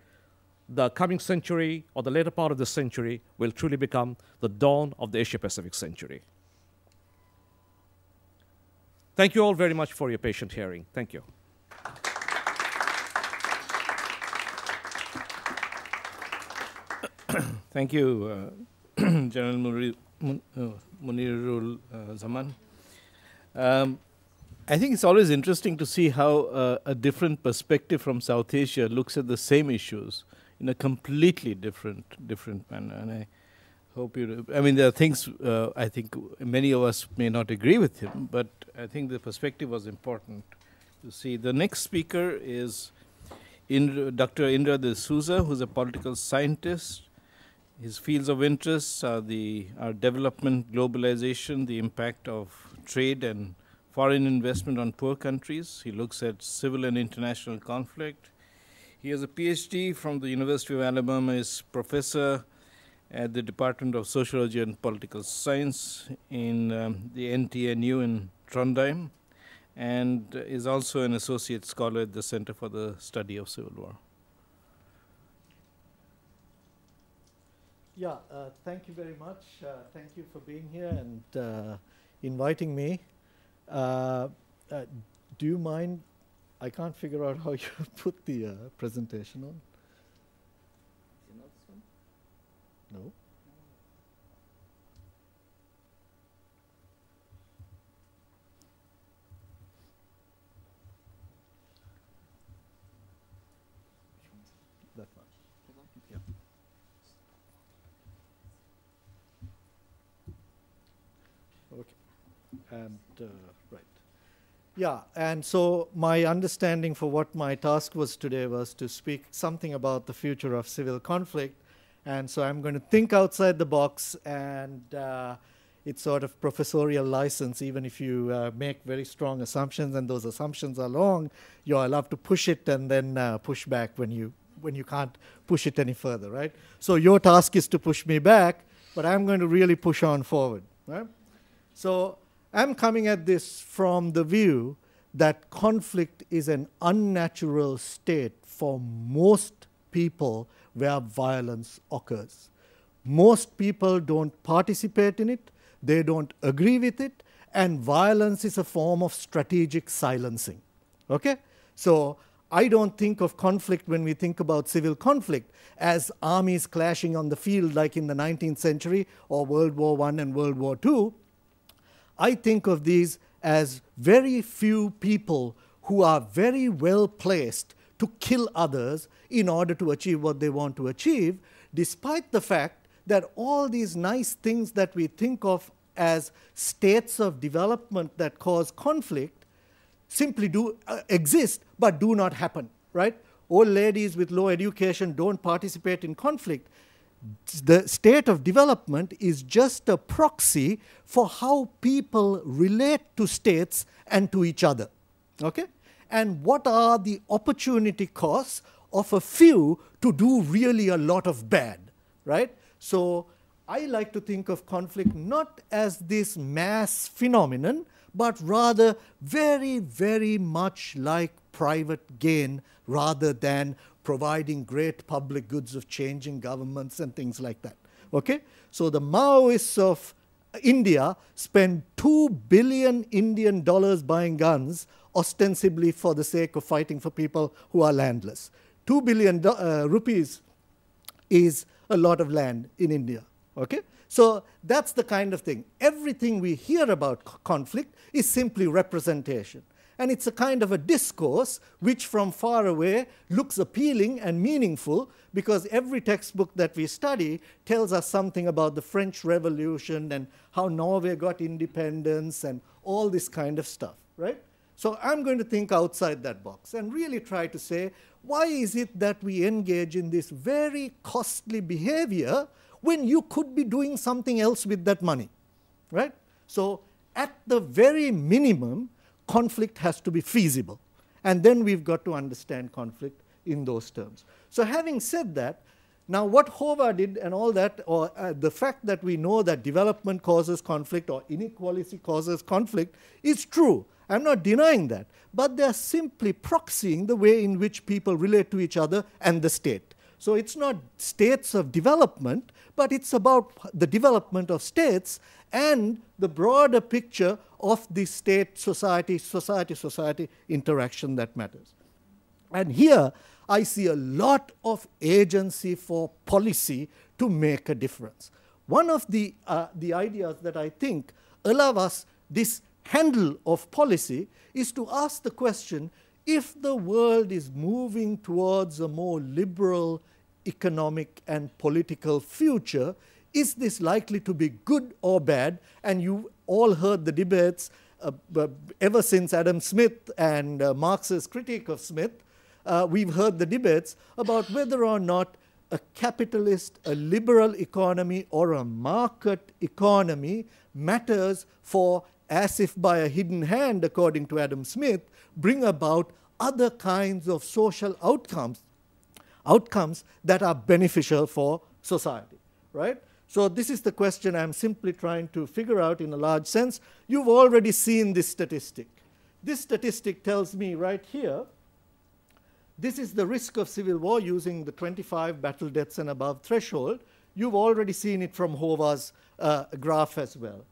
the coming century or the later part of the century will truly become the dawn of the Asia-Pacific century. Thank you all very much for your patient hearing. Thank you. Thank you, General Munirul Zaman. I think it's always interesting to see how a different perspective from South Asia looks at the same issues in a completely different manner. And I hope you, I mean, there are things I think many of us may not agree with him, but I think the perspective was important to see. The next speaker is Dr. Indra de Souza, who's a political scientist. His fields of interest are development, globalization, the impact of trade and foreign investment on poor countries. He looks at civil and international conflict. He has a PhD from the University of Alabama, is professor at the Department of Sociology and Political Science in the NTNU in Trondheim, and is also an associate scholar at the Center for the Study of Civil War. Yeah, thank you very much. Thank you for being here and inviting me. Do you mind? I can't figure out how you put the presentation on. You know this one? No. That one. Yeah. Okay. And right. Yeah, and so my understanding for what my task was today was to speak something about the future of civil conflict. And so I'm going to think outside the box, and it's sort of professorial license. Even if you make very strong assumptions and those assumptions are long, you're allowed to push it and then push back when you when you can't push it any further, right? So your task is to push me back, but I'm going to really push on forward, right? So I'm coming at this from the view that conflict is an unnatural state for most people where violence occurs. Most people don't participate in it, they don't agree with it, and violence is a form of strategic silencing, okay? So I don't think of conflict when we think about civil conflict as armies clashing on the field like in the 19th century or World War I and World War II. I think of these as very few people who are very well placed to kill others in order to achieve what they want to achieve, despite the fact that all these nice things that we think of as states of development that cause conflict simply do exist but do not happen, right? Old ladies with low education don't participate in conflict. The state of development is just a proxy for how people relate to states and to each other, okay? And what are the opportunity costs of a few to do really a lot of bad, right? So I like to think of conflict not as this mass phenomenon, but rather very, very much like private gain rather than providing great public goods of changing governments and things like that, okay? So the Maoists of India spend $2 billion Indian dollars buying guns ostensibly for the sake of fighting for people who are landless. 2 billion rupees is a lot of land in India, okay? So that's the kind of thing. Everything we hear about conflict is simply representation. And it's a kind of a discourse which from far away looks appealing and meaningful because every textbook that we study tells us something about the French Revolution and how Norway got independence and all this kind of stuff, right? So I'm going to think outside that box and really try to say, why is it that we engage in this very costly behavior when you could be doing something else with that money, right? So at the very minimum, conflict has to be feasible. And then we've got to understand conflict in those terms. So having said that, now what Hova did and all that, or the fact that we know that development causes conflict or inequality causes conflict is true. I'm not denying that. But they're simply proxying the way in which people relate to each other and the state. So it's not states of development, but it's about the development of states and the broader picture of the state-society, society-society interaction that matters. And here, I see a lot of agency for policy to make a difference. One of the ideas that I think allow us this handle of policy is to ask the question, if the world is moving towards a more liberal economic and political future, is this likely to be good or bad? And you all heard the debates ever since Adam Smith and Marx's critique of Smith. We've heard the debates about whether or not a capitalist, a liberal economy, or a market economy matters for, as if by a hidden hand, according to Adam Smith, bring about other kinds of social outcomes that are beneficial for society, right? So this is the question I'm simply trying to figure out in a large sense. You've already seen this statistic. This statistic tells me right here, this is the risk of civil war using the 25 battle deaths and above threshold. You've already seen it from Hova's graph as well.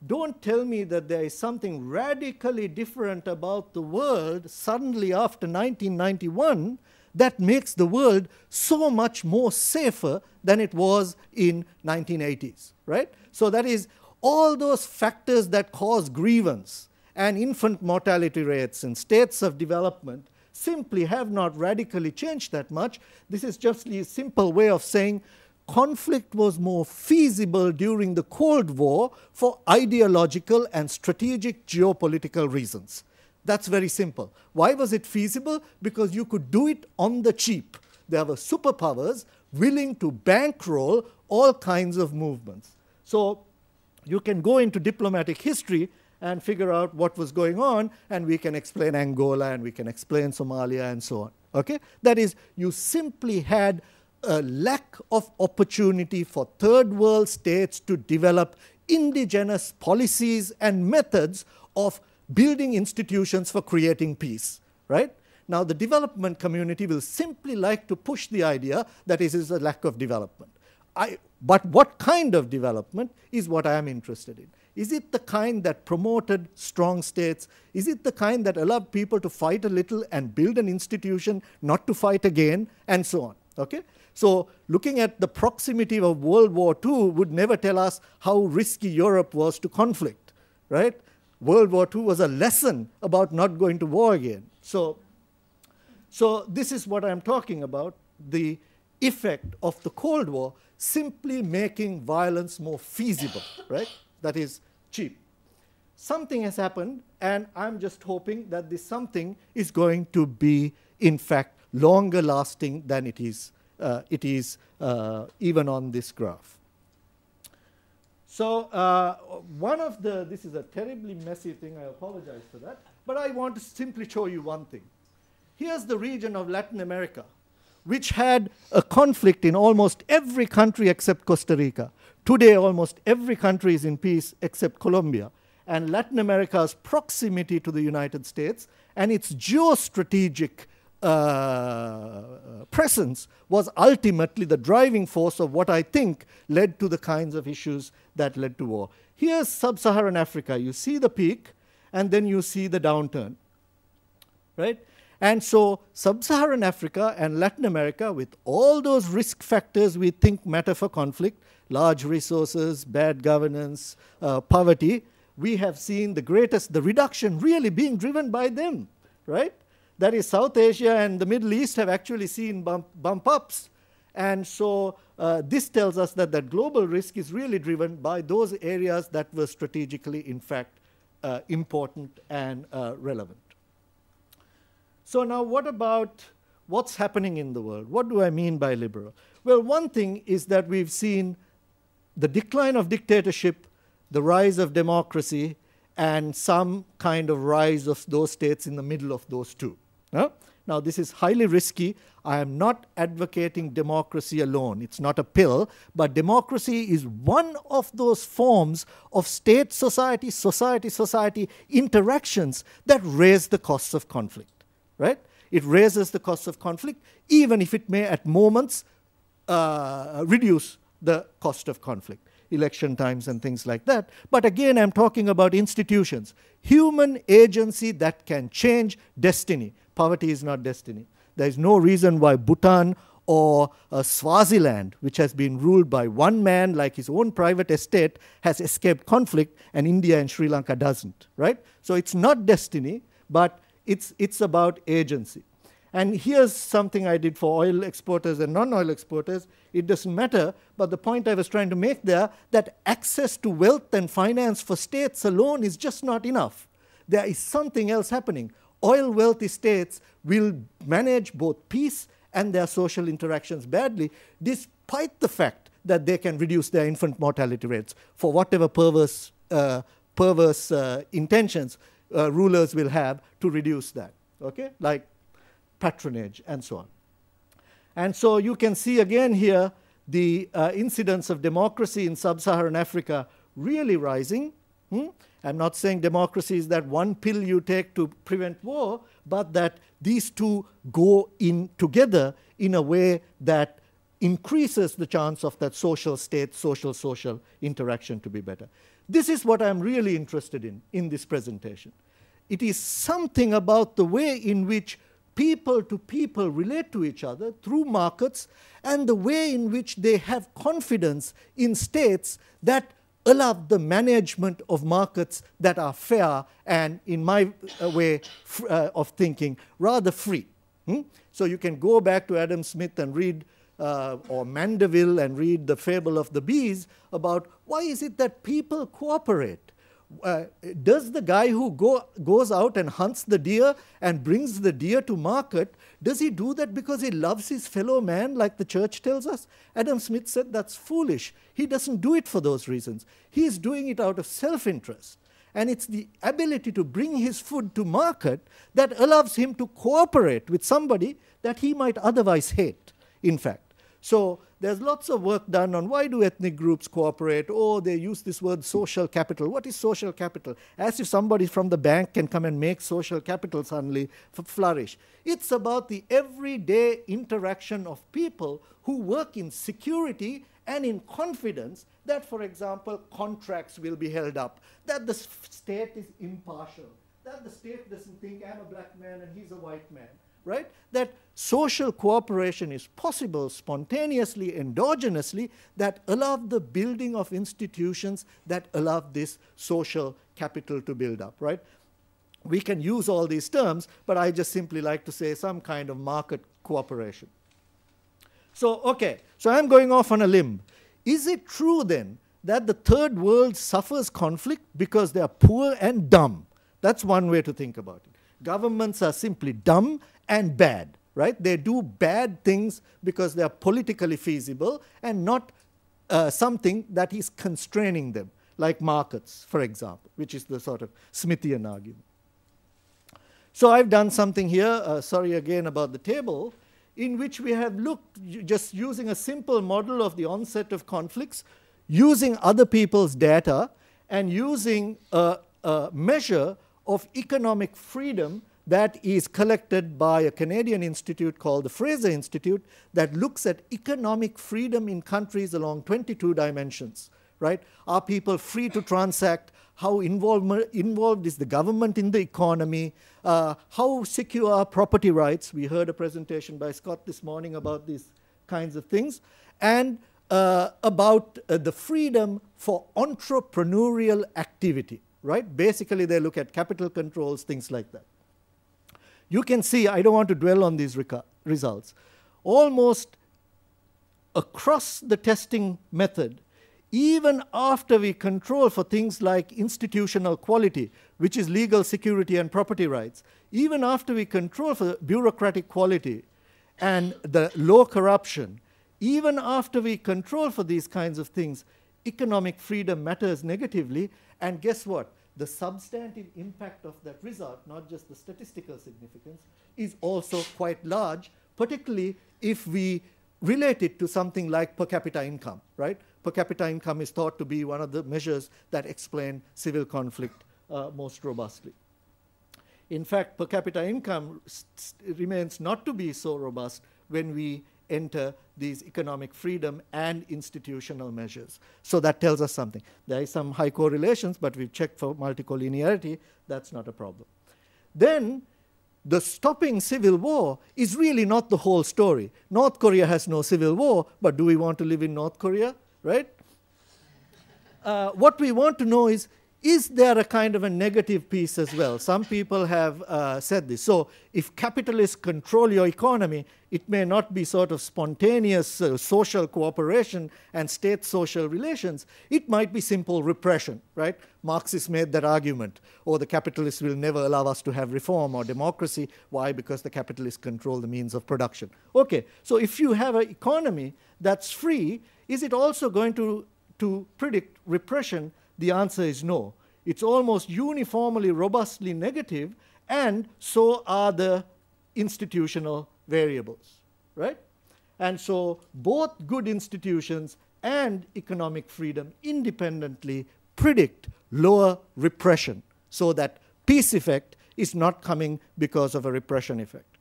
Don't tell me that there is something radically different about the world suddenly after 1991 that makes the world so much more safer than it was in 1980s, right? So that is all those factors that cause grievance and infant mortality rates and states of development simply have not radically changed that much. This is just a simple way of saying conflict was more feasible during the Cold War for ideological and strategic geopolitical reasons. That's very simple. Why was it feasible? Because you could do it on the cheap. There were superpowers willing to bankroll all kinds of movements. So you can go into diplomatic history and figure out what was going on, and we can explain Angola, and we can explain Somalia, and so on. Okay? That is, you simply had a lack of opportunity for third world states to develop indigenous policies and methods of building institutions for creating peace, right? Now, the development community will simply like to push the idea that it is a lack of development. But what kind of development is what I am interested in. Is it the kind that promoted strong states? Is it the kind that allowed people to fight a little and build an institution, not to fight again, and so on? Okay? So looking at the proximity of World War II would never tell us how risky Europe was to conflict, right? World War II was a lesson about not going to war again. So this is what I'm talking about, the effect of the Cold War simply making violence more feasible, right? That is cheap. Something has happened, and I'm just hoping that this something is going to be, in fact, longer lasting than it is even on this graph. So this is a terribly messy thing, I apologize for that, but I want to simply show you one thing. Here's the region of Latin America, which had a conflict in almost every country except Costa Rica. Today, almost every country is in peace except Colombia. And Latin America's proximity to the United States and its geostrategic presence was ultimately the driving force of what I think led to the kinds of issues that led to war. Here's sub-Saharan Africa. You see the peak, and then you see the downturn, right? And so sub-Saharan Africa and Latin America, with all those risk factors we think matter for conflict, large resources, bad governance, poverty, we have seen the reduction really being driven by them, right? That is, South Asia and the Middle East have actually seen bump ups. And so this tells us that that global risk is really driven by those areas that were strategically, in fact, important and relevant. So now what about what's happening in the world? What do I mean by liberal? Well, one thing is that we've seen the decline of dictatorship, the rise of democracy, and some kind of rise of those states in the middle of those two. Now, this is highly risky. I am not advocating democracy alone. It's not a pill, but democracy is one of those forms of state-society, society-society interactions that raise the costs of conflict. Right? It raises the cost of conflict, even if it may at moments reduce the cost of conflict, election times and things like that. But again, I'm talking about institutions, human agency that can change destiny. Poverty is not destiny. There is no reason why Bhutan or Swaziland, which has been ruled by one man like his own private estate, has escaped conflict, and India and Sri Lanka doesn't. Right? So it's not destiny, but it's about agency. And here's something I did for oil exporters and non-oil exporters. It doesn't matter, but the point I was trying to make there, that access to wealth and finance for states alone is just not enough. There is something else happening. Oil wealthy states will manage both peace and their social interactions badly, despite the fact that they can reduce their infant mortality rates for whatever perverse intentions rulers will have to reduce that, okay? Like patronage and so on. And so you can see again here the incidence of democracy in sub-Saharan Africa really rising. I'm not saying democracy is that one pill you take to prevent war, but that these two go in together in a way that increases the chance of that social state, social interaction to be better. This is what I'm really interested in this presentation. It is something about the way in which people to people relate to each other through markets and the way in which they have confidence in states that allow the management of markets that are fair and, in my way of thinking, rather free. So you can go back to Adam Smith and read or Mandeville and read The Fable of the Bees about why is it that people cooperate. Does the guy who goes out and hunts the deer and brings the deer to market, does he do that because he loves his fellow man like the church tells us? Adam Smith said that's foolish. He doesn't do it for those reasons. He's doing it out of self-interest. And it's the ability to bring his food to market that allows him to cooperate with somebody that he might otherwise hate, in fact. So there's lots of work done on why do ethnic groups cooperate. Oh, they use this word social capital. What is social capital? As if somebody from the bank can come and make social capital suddenly flourish. It's about the everyday interaction of people who work in security and in confidence that, for example, contracts will be held up, that the state is impartial, that the state doesn't think I'm a black man and he's a white man. Right? That social cooperation is possible spontaneously, endogenously, that allow the building of institutions that allow this social capital to build up, right? We can use all these terms, but I just simply like to say some kind of market cooperation. So, okay, so I'm going off on a limb. Is it true then that the third world suffers conflict because they are poor and dumb? That's one way to think about it. Governments are simply dumb and bad, right? They do bad things because they are politically feasible and not something that is constraining them, like markets, for example, which is the sort of Smithian argument. So I've done something here, sorry again about the table, in which we have looked, just using a simple model of the onset of conflicts, using other people's data, and using a measure of economic freedom that is collected by a Canadian institute called the Fraser Institute that looks at economic freedom in countries along 22 dimensions, right? Are people free to transact? How involved is the government in the economy? How secure are property rights? We heard a presentation by Scott this morning about these kinds of things. And about the freedom for entrepreneurial activity, right? Basically, they look at capital controls, things like that. You can see, I don't want to dwell on these results, almost across the testing method, even after we control for things like institutional quality, which is legal security and property rights, even after we control for bureaucratic quality and the low corruption, even after we control for these kinds of things, economic freedom matters negatively. And guess what? The substantive impact of that result, not just the statistical significance, is also quite large, particularly if we relate it to something like per capita income, right? Per capita income is thought to be one of the measures that explain civil conflict most robustly. In fact, per capita income remains not to be so robust when we enter these economic freedom and institutional measures. So that tells us something. There is some high correlations, but we've checked for multicollinearity. That's not a problem. Then the stopping civil war is really not the whole story. North Korea has no civil war, but do we want to live in North Korea, right? What we want to know is there a kind of a negative piece as well? Some people have said this. So if capitalists control your economy, it may not be sort of spontaneous social cooperation and state social relations. It might be simple repression, right? Marxists made that argument. Or the capitalists will never allow us to have reform or democracy. Why? Because the capitalists control the means of production. Okay, so if you have an economy that's free, is it also going to predict repression? The answer is no. It's almost uniformly, robustly negative, and so are the institutional variables, right? And so both good institutions and economic freedom independently predict lower repression, so that peace effect is not coming because of a repression effect.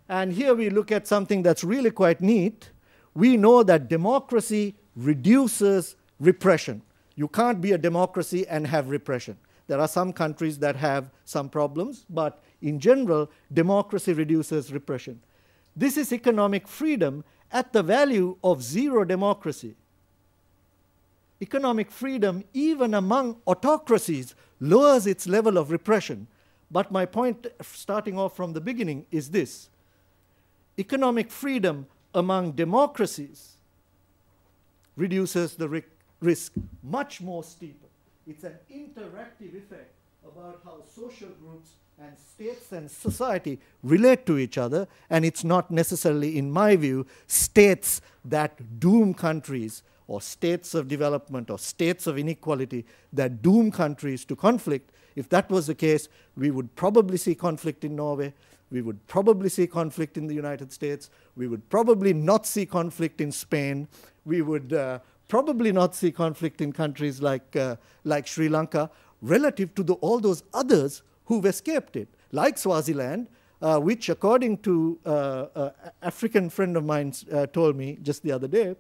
And here we look at something that's really quite neat. We know that democracy reduces repression. You can't be a democracy and have repression. There are some countries that have some problems, but in general, democracy reduces repression. This is economic freedom at the value of zero democracy. Economic freedom, even among autocracies, lowers its level of repression. But my point, starting off from the beginning, is this. Economic freedom among democracies reduces the risk much more steeper. It's an interactive effect about how social groups and states and society relate to each other, and it's not necessarily, in my view, states that doom countries or states of development or states of inequality that doom countries to conflict. If that was the case, we would probably see conflict in Norway. We would probably see conflict in the United States. We would probably not see conflict in Spain. We would probably not see conflict in countries like Sri Lanka, relative to all those others who've escaped it, like Swaziland, which, according to an African friend of mine told me just the other day,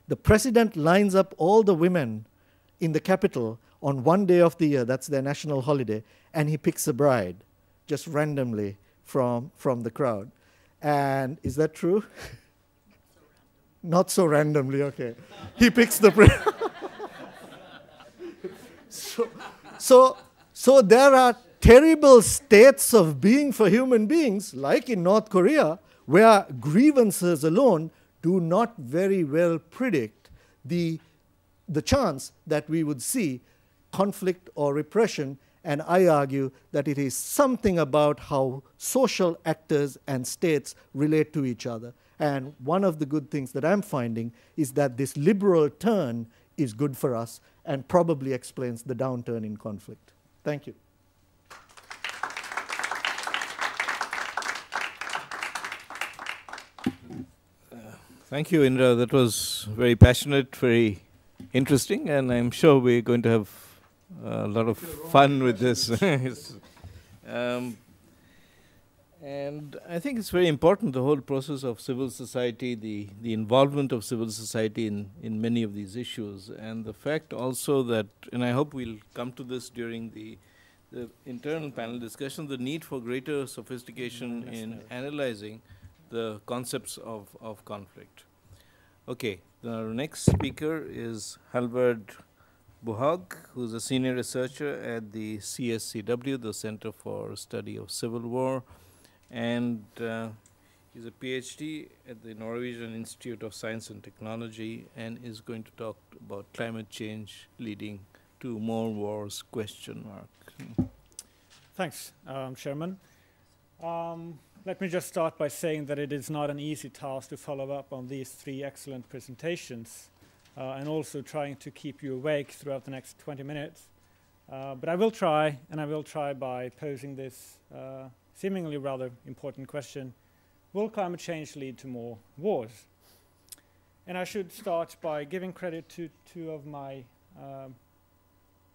the president lines up all the women in the capital on one day of the year, that's their national holiday, and he picks a bride just randomly from the crowd. And is that true? Not so randomly, okay. He picks the so there are terrible states of being for human beings, like in North Korea, where grievances alone do not very well predict the chance that we would see conflict or repression. And I argue that it is something about how social actors and states relate to each other. And one of the good things that I'm finding is that this liberal turn is good for us and probably explains the downturn in conflict. Thank you. Thank you, Indra. That was very passionate, very interesting, and I'm sure we're going to have a lot of fun with this. And I think it's very important, the whole process of civil society, the involvement of civil society in many of these issues, and the fact also that, and I hope we'll come to this during the internal panel discussion, the need for greater sophistication in analyzing the concepts of conflict. Okay, the next speaker is Halvard Buhag, who's a senior researcher at the CSCW, the Center for Study of Civil War, and he's a PhD at the Norwegian Institute of Science and Technology, and is going to talk about climate change leading to more wars, question mark. Thanks, Chairman. Let me just start by saying that it is not an easy task to follow up on these three excellent presentations, and also trying to keep you awake throughout the next 20 minutes. But I will try, and I will try by posing this seemingly rather important question: will climate change lead to more wars? And I should start by giving credit to two of my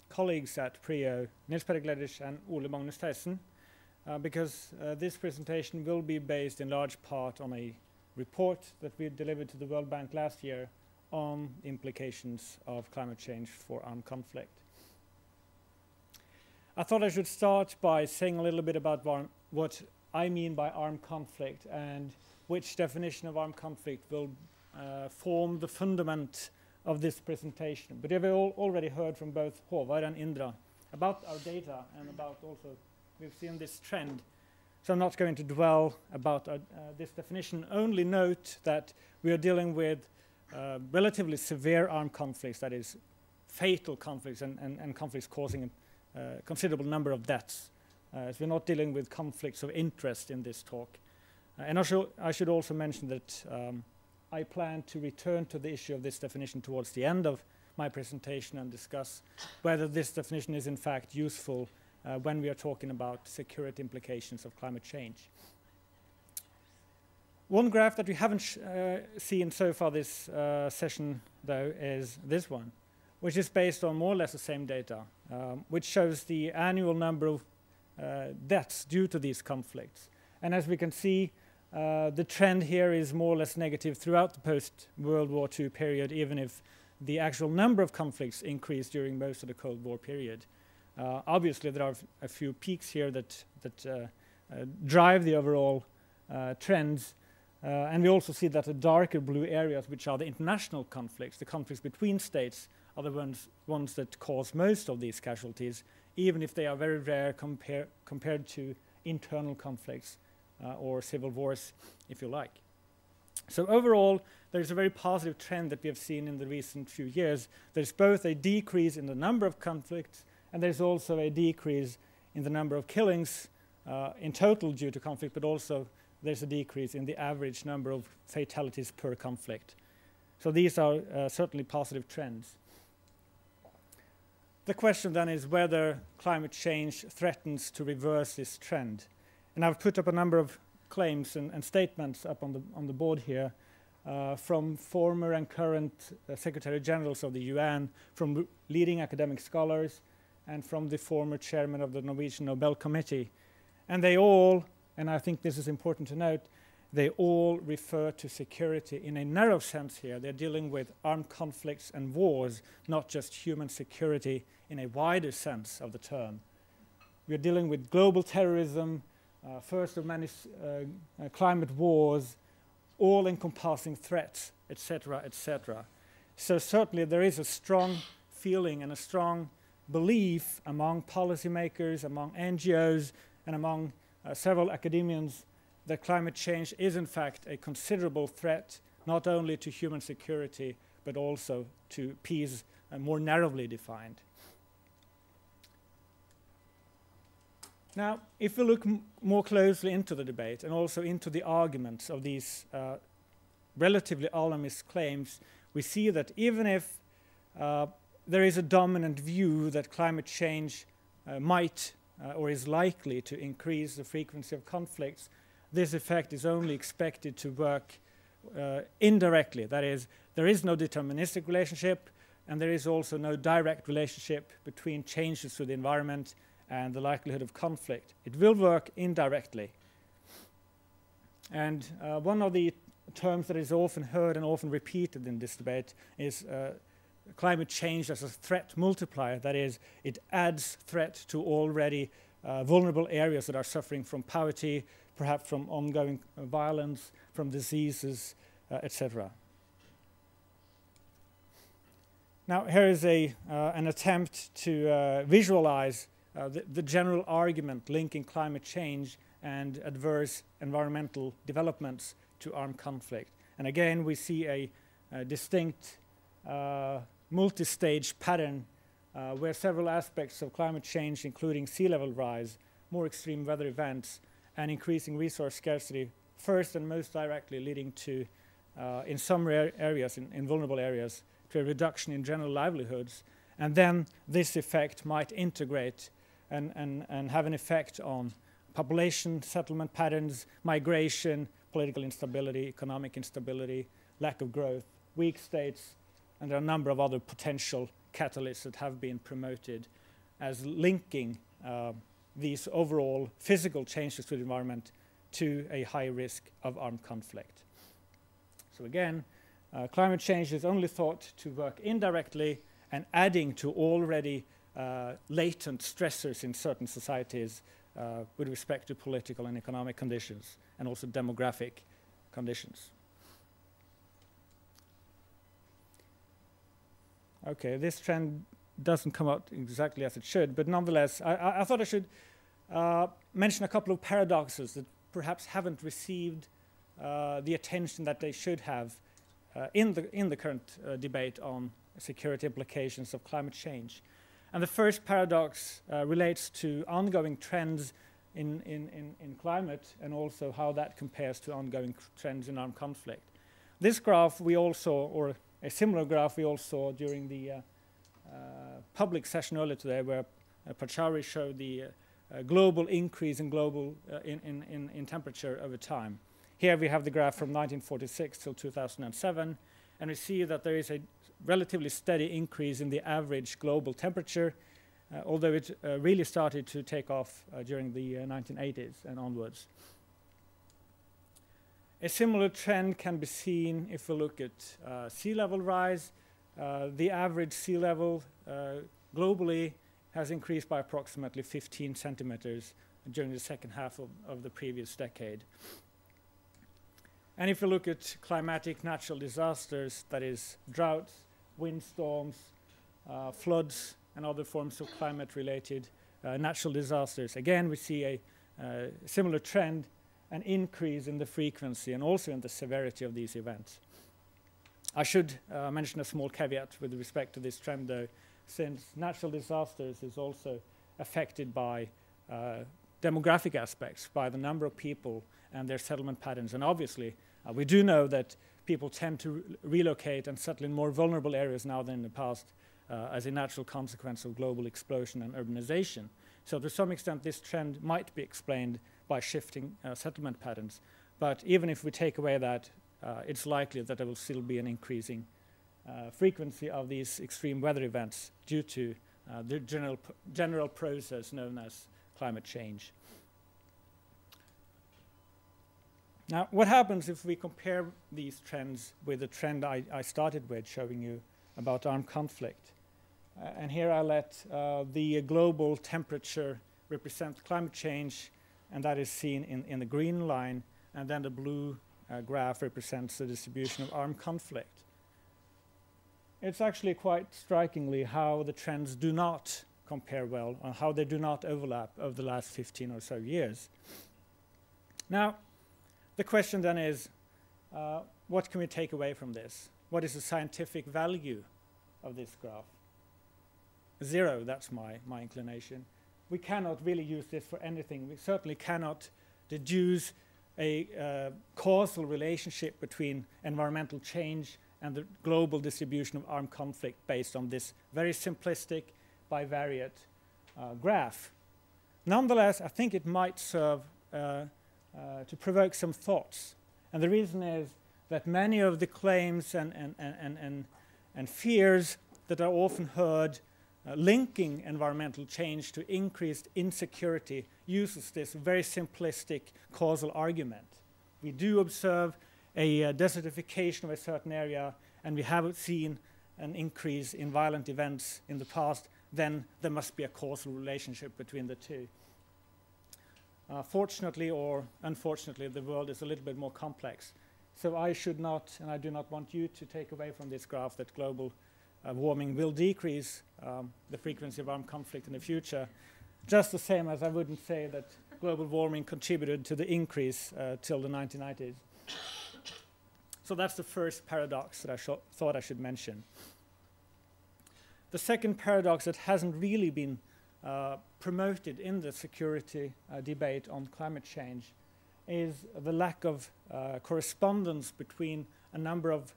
colleagues at PRIO, Nils Petter Gleditsch and Ole Magnus Theisen, because this presentation will be based in large part on a report that we delivered to the World Bank last year on implications of climate change for armed conflict. I thought I should start by saying a little bit about what I mean by armed conflict and which definition of armed conflict will form the fundament of this presentation. But you've already heard from both Håvard and Indra about our data and about also we've seen this trend. So I'm not going to dwell about this definition, only note that we are dealing with relatively severe armed conflicts, that is, fatal conflicts and conflicts causing a considerable number of deaths. So we're not dealing with conflicts of interest in this talk. And I should also mention that I plan to return to the issue of this definition towards the end of my presentation and discuss whether this definition is in fact useful when we are talking about security implications of climate change. One graph that we haven't seen so far this session, though, is this one, which is based on more or less the same data, which shows the annual number of deaths due to these conflicts. And as we can see, the trend here is more or less negative throughout the post-World War II period, even if the actual number of conflicts increased during most of the Cold War period. Obviously, there are a few peaks here that drive the overall trends. And we also see that the darker blue areas, which are the international conflicts, the conflicts between states, are the ones that cause most of these casualties, even if they are very rare compared to internal conflicts or civil wars, if you like. So overall, there's a very positive trend that we have seen in the recent few years. There's both a decrease in the number of conflicts, and there's also a decrease in the number of killings in total due to conflict, but also there's a decrease in the average number of fatalities per conflict. So these are certainly positive trends. The question then is whether climate change threatens to reverse this trend. And I've put up a number of claims and statements up on the board here from former and current Secretary Generals of the UN, from leading academic scholars, and from the former chairman of the Norwegian Nobel Committee. And they all, and I think this is important to note, they all refer to security in a narrow sense here. They're dealing with armed conflicts and wars, not just human security in a wider sense of the term. We're dealing with global terrorism, first of many climate wars, all-encompassing threats, etc., etc. So certainly there is a strong feeling and a strong belief among policymakers, among NGOs, and among several academians that climate change is in fact a considerable threat, not only to human security, but also to peace, more narrowly defined. Now, if we look more closely into the debate and also into the arguments of these relatively alarmist claims, we see that even if there is a dominant view that climate change might or is likely to increase the frequency of conflicts, this effect is only expected to work indirectly. That is, there is no deterministic relationship, and there is also no direct relationship between changes to the environment and the likelihood of conflict. It will work indirectly. And one of the terms that is often heard and often repeated in this debate is climate change as a threat multiplier. That is, it adds threat to already vulnerable areas that are suffering from poverty, perhaps from ongoing violence, from diseases, etc. Now, here is an attempt to visualize the general argument linking climate change and adverse environmental developments to armed conflict. And again, we see a distinct multi-stage pattern where several aspects of climate change, including sea level rise, more extreme weather events, and increasing resource scarcity, first and most directly leading to, in some areas, in vulnerable areas, to a reduction in general livelihoods. And then this effect might integrate and have an effect on population settlement patterns, migration, political instability, economic instability, lack of growth, weak states, and there are a number of other potential catalysts that have been promoted as linking these overall physical changes to the environment to a high risk of armed conflict. So again, climate change is only thought to work indirectly and adding to already latent stressors in certain societies with respect to political and economic conditions and also demographic conditions. Okay, this trend doesn't come out exactly as it should, but nonetheless, I thought I should mention a couple of paradoxes that perhaps haven't received the attention that they should have in the current debate on security implications of climate change. And the first paradox relates to ongoing trends in climate and also how that compares to ongoing trends in armed conflict. This graph we all saw, or a similar graph we all saw during the public session earlier today, where Pachauri showed the global increase in in temperature over time. Here we have the graph from 1946 till 2007, and we see that there is a relatively steady increase in the average global temperature, although it really started to take off during the 1980s and onwards. A similar trend can be seen if we look at sea level rise. The average sea level globally has increased by approximately 15 centimeters during the second half of the previous decade. And if we look at climatic natural disasters, that is droughts, windstorms, floods, and other forms of climate-related natural disasters, again we see a similar trend, an increase in the frequency and also in the severity of these events. I should mention a small caveat with respect to this trend, though, since natural disasters is also affected by demographic aspects, by the number of people and their settlement patterns. And obviously, We do know that people tend to relocate and settle in more vulnerable areas now than in the past as a natural consequence of global explosion and urbanization. So to some extent, this trend might be explained by shifting settlement patterns. But even if we take away that, it's likely that there will still be an increasing frequency of these extreme weather events due to the general process known as climate change. Now, what happens if we compare these trends with the trend I started with, showing you about armed conflict? And here I let the global temperature represent climate change, and that is seen in the green line, and then the blue graph represents the distribution of armed conflict. It's actually quite strikingly how the trends do not compare well, and how they do not overlap over the last 15 or so years. Now, the question then is, what can we take away from this? What is the scientific value of this graph? 0, that's my inclination. We cannot really use this for anything. We certainly cannot deduce a causal relationship between environmental change and the global distribution of armed conflict based on this very simplistic bivariate graph. Nonetheless, I think it might serve to provoke some thoughts. And the reason is that many of the claims and fears that are often heard linking environmental change to increased insecurity uses this very simplistic causal argument. We do observe a desertification of a certain area, and we haven't seen an increase in violent events in the past, then there must be a causal relationship between the two. Fortunately or unfortunately, the world is a little bit more complex. So I should not, and I do not want you to take away from this graph that global warming will decrease the frequency of armed conflict in the future, just the same as I wouldn't say that global warming contributed to the increase till the 1990s. So that's the first paradox that I thought I should mention. The second paradox that hasn't really been promoted in the security debate on climate change is the lack of correspondence between a number of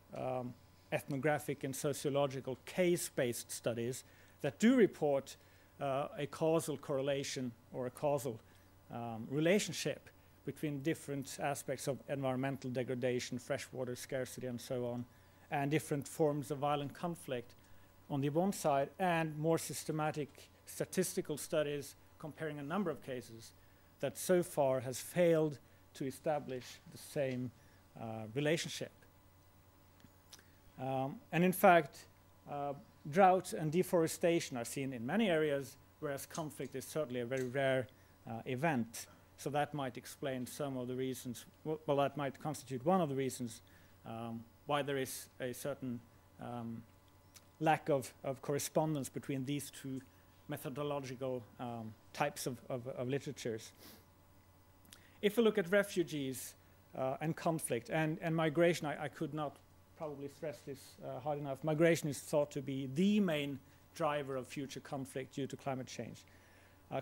ethnographic and sociological case-based studies that do report a causal correlation or a causal relationship between different aspects of environmental degradation, freshwater scarcity, and so on, and different forms of violent conflict on the one side, and more systematic statistical studies comparing a number of cases that so far has failed to establish the same relationship. And in fact, drought and deforestation are seen in many areas, whereas conflict is certainly a very rare event. So that might explain some of the reasons, well, that might constitute one of the reasons why there is a certain lack of correspondence between these two methodological types of literatures. If we look at refugees and conflict and migration, I could not probably stress this hard enough. Migration is thought to be the main driver of future conflict due to climate change.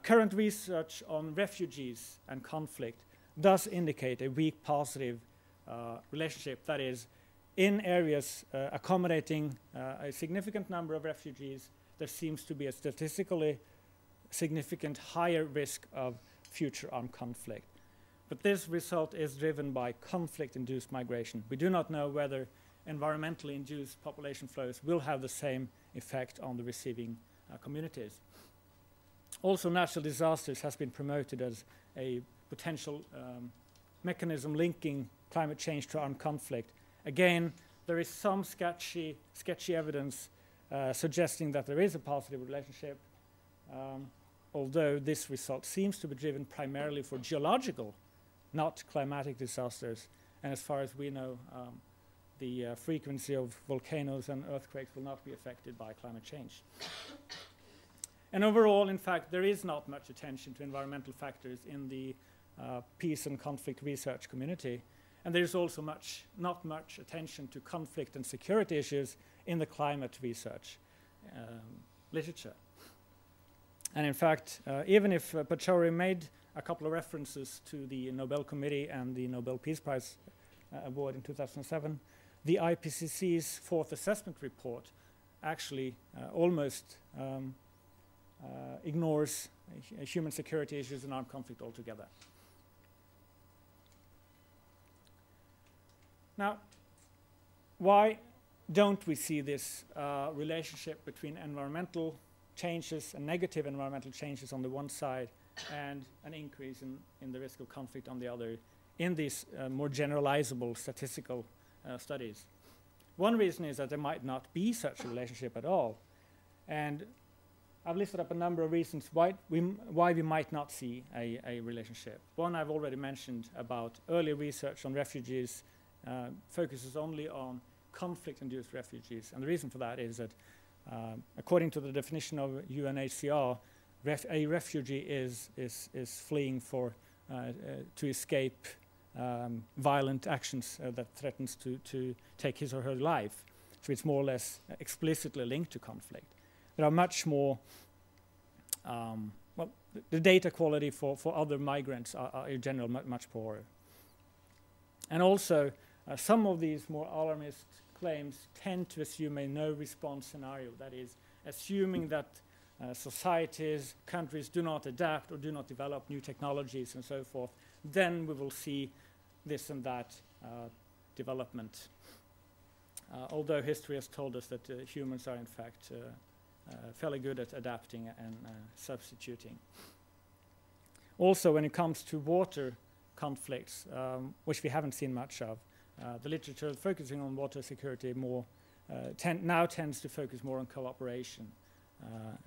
Current research on refugees and conflict does indicate a weak positive relationship. That is, in areas accommodating a significant number of refugees, there seems to be a statistically significant higher risk of future armed conflict. But this result is driven by conflict-induced migration. We do not know whether environmentally induced population flows will have the same effect on the receiving communities. Also, natural disasters has been promoted as a potential mechanism linking climate change to armed conflict. Again, there is some sketchy evidence suggesting that there is a positive relationship, although this result seems to be driven primarily for geological, not climatic disasters. And as far as we know, the frequency of volcanoes and earthquakes will not be affected by climate change. And overall, in fact, there is not much attention to environmental factors in the peace and conflict research community. And there is also not much attention to conflict and security issues in the climate research literature. And in fact, even if Pachauri made a couple of references to the Nobel Committee and the Nobel Peace Prize award in 2007. The IPCC's fourth assessment report actually almost ignores human security issues and armed conflict altogether. Now, why don't we see this relationship between environmental changes and negative environmental changes on the one side and an increase in the risk of conflict on the other in these more generalizable statistical studies? One reason is that there might not be such a relationship at all. And I've listed up a number of reasons why we might not see a relationship. One I've already mentioned about early research on refugees focuses only on conflict-induced refugees. And the reason for that is that according to the definition of UNHCR, a refugee is fleeing to escape violent actions that threatens to take his or her life. So it's more or less explicitly linked to conflict. There are much more, well, the data quality for other migrants are in general much poorer. And also, some of these more alarmist claims tend to assume a no-response scenario, that is, assuming that societies, countries do not adapt or do not develop new technologies and so forth, then we will see this and that development. Although history has told us that humans are in fact fairly good at adapting and substituting. Also, when it comes to water conflicts, which we haven't seen much of, the literature focusing on water security more now tends to focus more on cooperation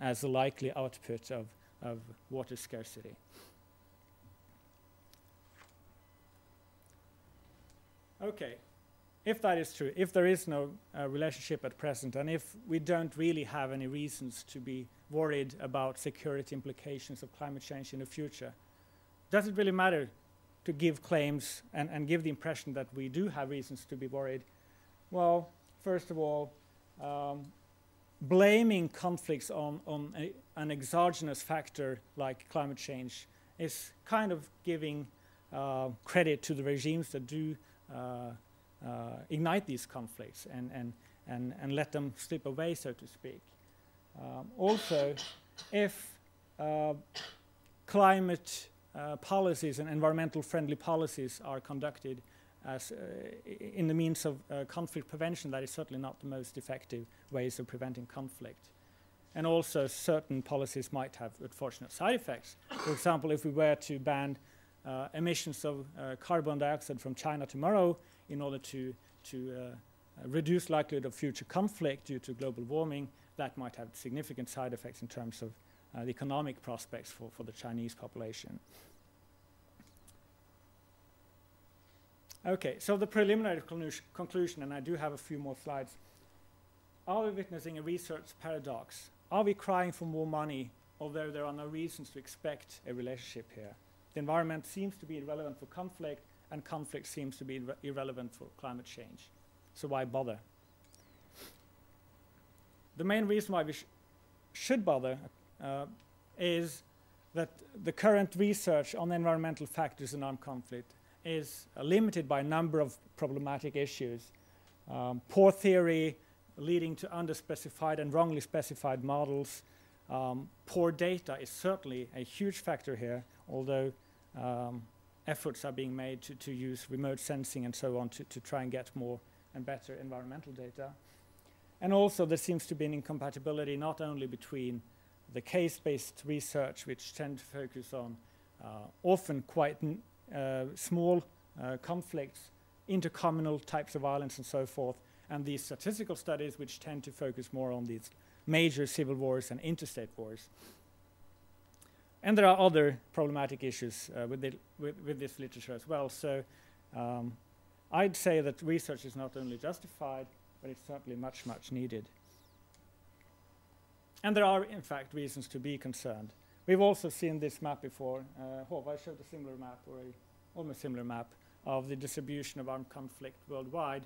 as a likely output of water scarcity. Okay, if that is true, if there is no relationship at present, and if we don't really have any reasons to be worried about security implications of climate change in the future, does it really matter to give claims and give the impression that we do have reasons to be worried? Well, first of all, blaming conflicts on an exogenous factor like climate change is kind of giving credit to the regimes that do ignite these conflicts and let them slip away, so to speak. Also, if climate policies and environmental friendly policies are conducted as in the means of conflict prevention, that is certainly not the most effective ways of preventing conflict. And also certain policies might have unfortunate side effects. For example, if we were to ban emissions of carbon dioxide from China tomorrow in order to reduce likelihood of future conflict due to global warming, that might have significant side effects in terms of the economic prospects for the Chinese population. Okay, so the preliminary conclusion, and I do have a few more slides. Are we witnessing a research paradox? Are we crying for more money, although there are no reasons to expect a relationship here? The environment seems to be irrelevant for conflict, and conflict seems to be irrelevant for climate change. So why bother? The main reason why we should bother is that the current research on environmental factors in armed conflict is limited by a number of problematic issues. Poor theory leading to underspecified and wrongly specified models. Poor data is certainly a huge factor here, although efforts are being made to use remote sensing and so on to try and get more and better environmental data. And also there seems to be an incompatibility not only between the case-based research, which tend to focus on often quite small conflicts, intercommunal types of violence and so forth, and these statistical studies which tend to focus more on these major civil wars and interstate wars. And there are other problematic issues with this literature as well. So I'd say that research is not only justified, but it's certainly much, much needed. And there are, in fact, reasons to be concerned. We've also seen this map before. I showed a similar map, or a almost similar map, of the distribution of armed conflict worldwide.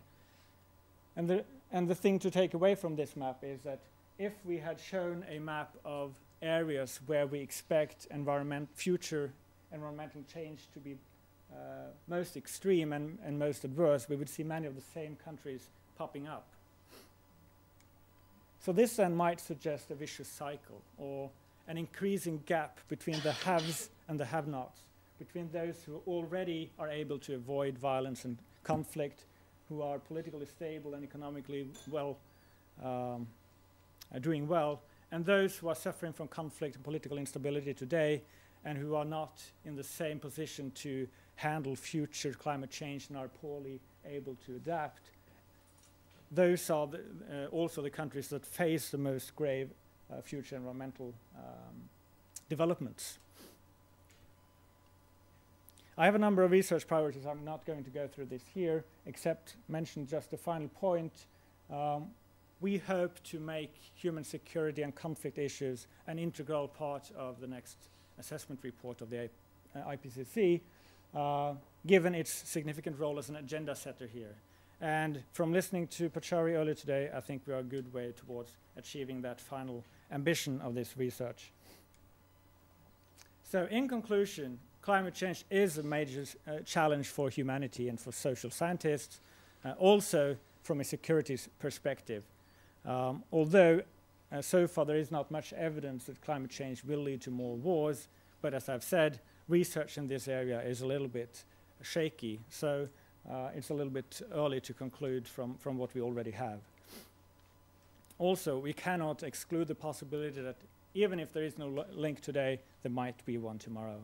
And the thing to take away from this map is that if we had shown a map of areas where we expect future environmental change to be most extreme and most adverse, we would see many of the same countries popping up. So this then might suggest a vicious cycle, or an increasing gap between the haves and the have-nots, between those who already are able to avoid violence and conflict, who are politically stable and economically well, doing well, and those who are suffering from conflict and political instability today, and who are not in the same position to handle future climate change and are poorly able to adapt. Those are also the countries that face the most grave future environmental developments. I have a number of research priorities. I'm not going to go through this here, except mention just a final point. We hope to make human security and conflict issues an integral part of the next assessment report of the IPCC, given its significant role as an agenda setter here. And from listening to Pachauri earlier today, I think we are a good way towards achieving that final ambition of this research. So in conclusion, climate change is a major challenge for humanity and for social scientists, also from a securities perspective. Although so far there is not much evidence that climate change will lead to more wars, but as I've said, research in this area is a little bit shaky, so it's a little bit early to conclude from what we already have. Also, we cannot exclude the possibility that even if there is no link today, there might be one tomorrow.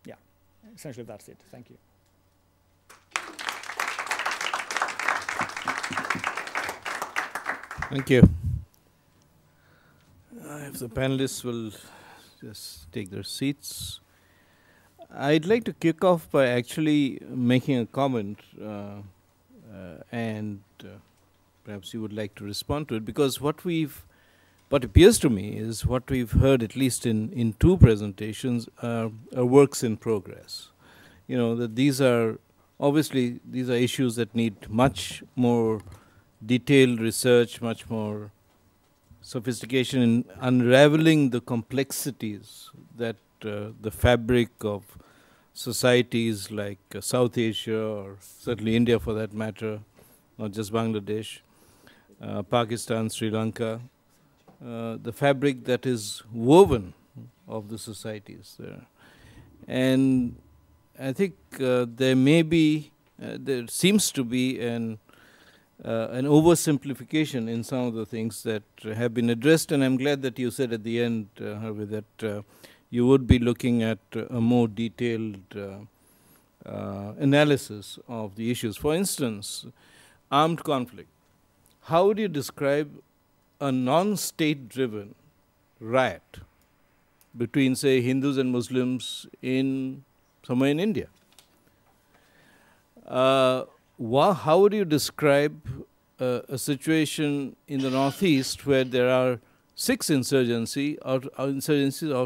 Yeah, essentially that's it. Thank you. Thank you. If the panelists will just take their seats. I'd like to kick off by actually making a comment, and perhaps you would like to respond to it, because what appears to me is what we've heard, at least in two presentations, are works in progress. You know, that these are issues that need much more detailed research, much more sophistication in unraveling the complexities that the fabric of societies like South Asia, or certainly India for that matter, not just Bangladesh, Pakistan, Sri Lanka, the fabric that is woven of the societies there. And I think there seems to be an oversimplification in some of the things that have been addressed, and I'm glad that you said at the end, Harvey, that you would be looking at a more detailed analysis of the issues. For instance, armed conflict. How would you describe a non-state-driven riot between, say, Hindus and Muslims somewhere in India? How would you describe a situation in the Northeast where there are 6 insurgencies, out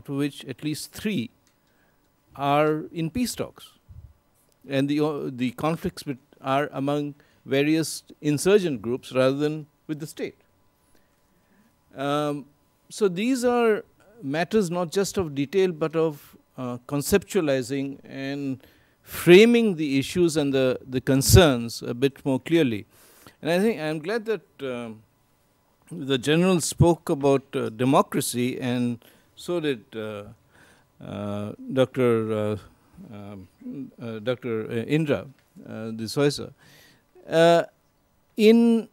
of which at least 3 are in peace talks, and the conflicts are among various insurgent groups rather than with the state? So these are matters not just of detail, but of conceptualizing and framing the issues and the concerns a bit more clearly. And I think I'm glad that the General spoke about democracy, and so did Dr. Indra D'Souza, in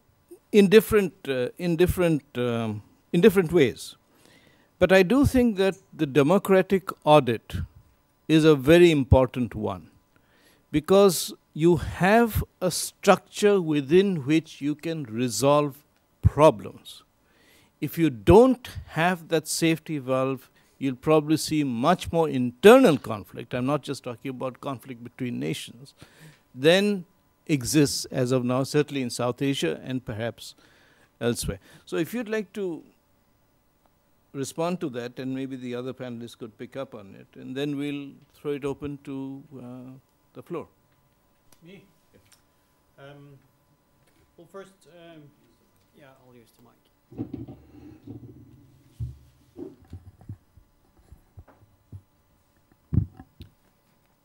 different ways. But I do think that the democratic audit is a very important one, because you have a structure within which you can resolve problems. If you don't have that safety valve, you'll probably see much more internal conflict. I'm not just talking about conflict between nations, than exists as of now, certainly in South Asia and perhaps elsewhere. So if you'd like to respond to that, and maybe the other panelists could pick up on it, and then we'll throw it open to the floor. Me? Well, first, yeah, I'll use the mic.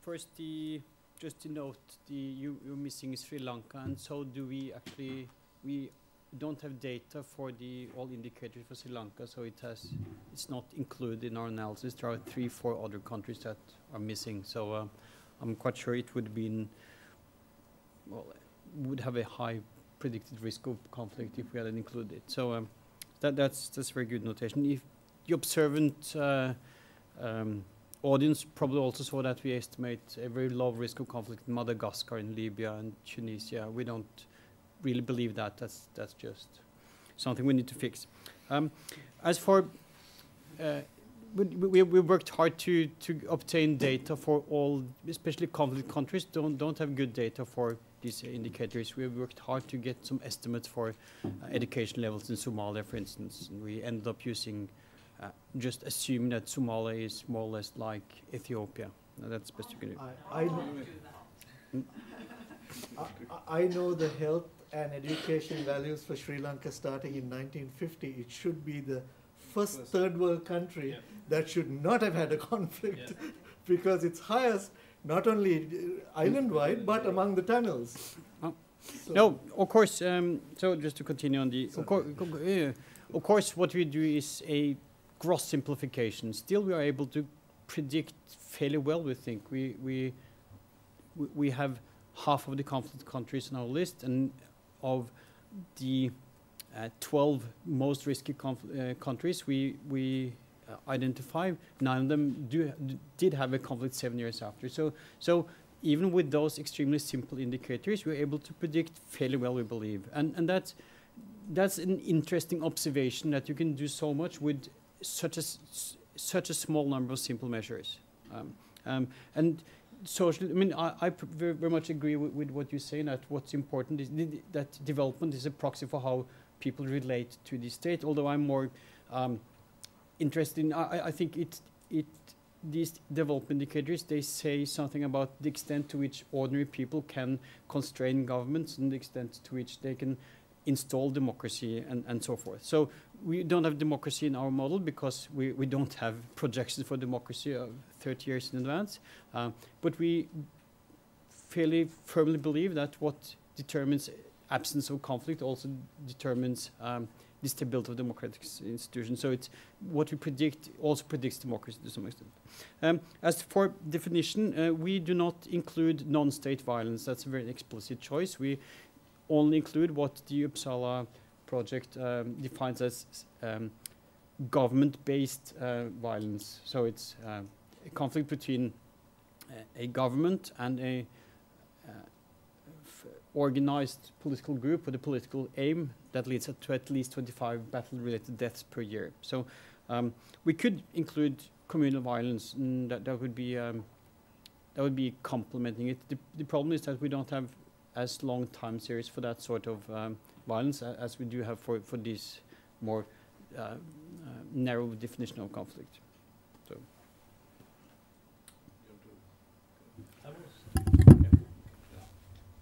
first, just to note, you're missing Sri Lanka, and so do we actually. We don't have data for all indicators for Sri Lanka, so it's not included in our analysis. There are 3-4 other countries that are missing. So I'm quite sure it would would have a high predicted risk of conflict if we hadn't included it. So that's very good notation. If the observant audience probably also saw that we estimate a very low risk of conflict in Madagascar, in Libya, and Tunisia. We don't really believe that. That's just something we need to fix. As for we worked hard to obtain data for all, especially conflict countries. Don't have good data for these indicators. We have worked hard to get some estimates for education levels in Somalia, for instance. And we ended up using just assuming that Somalia is more or less like Ethiopia. Now, that's best you can do. I know the health and education values for Sri Lanka starting in 1950. It should be the first third world country that should not have had a conflict because it's highest not only island-wide but among the Tamils. Oh. So no, of course. So just to continue on the, of course, what we do is a gross simplification. Still, we are able to predict fairly well. We think we have half of the conflict countries on our list, and of the 12 most risky countries we identify, 9 of them did have a conflict 7 years after. So even with those extremely simple indicators, we're able to predict fairly well, we believe. And that's an interesting observation, that you can do so much with such a small number of simple measures. And socially, I mean, I very much agree with what you say, that what's important is that development is a proxy for how people relate to the state. Although I'm more interested in, I think these development indicators, they say something about the extent to which ordinary people can constrain governments and the extent to which they can install democracy and so forth. So we don't have democracy in our model because we don't have projections for democracy 30 years in advance. But we fairly firmly believe that what determines absence of conflict also determines the stability of democratic institutions. So it's what we predict also predicts democracy to some extent. As for definition, we do not include non-state violence. That's a very explicit choice. We only include what the Uppsala project defines as government-based violence. So it's a conflict between a government and a organized political group with a political aim that leads to at least 25 battle-related deaths per year. So we could include communal violence, and that would be complementing it. The problem is that we don't have as long time series for that sort of violence as we do have for this more narrow definition of conflict. So.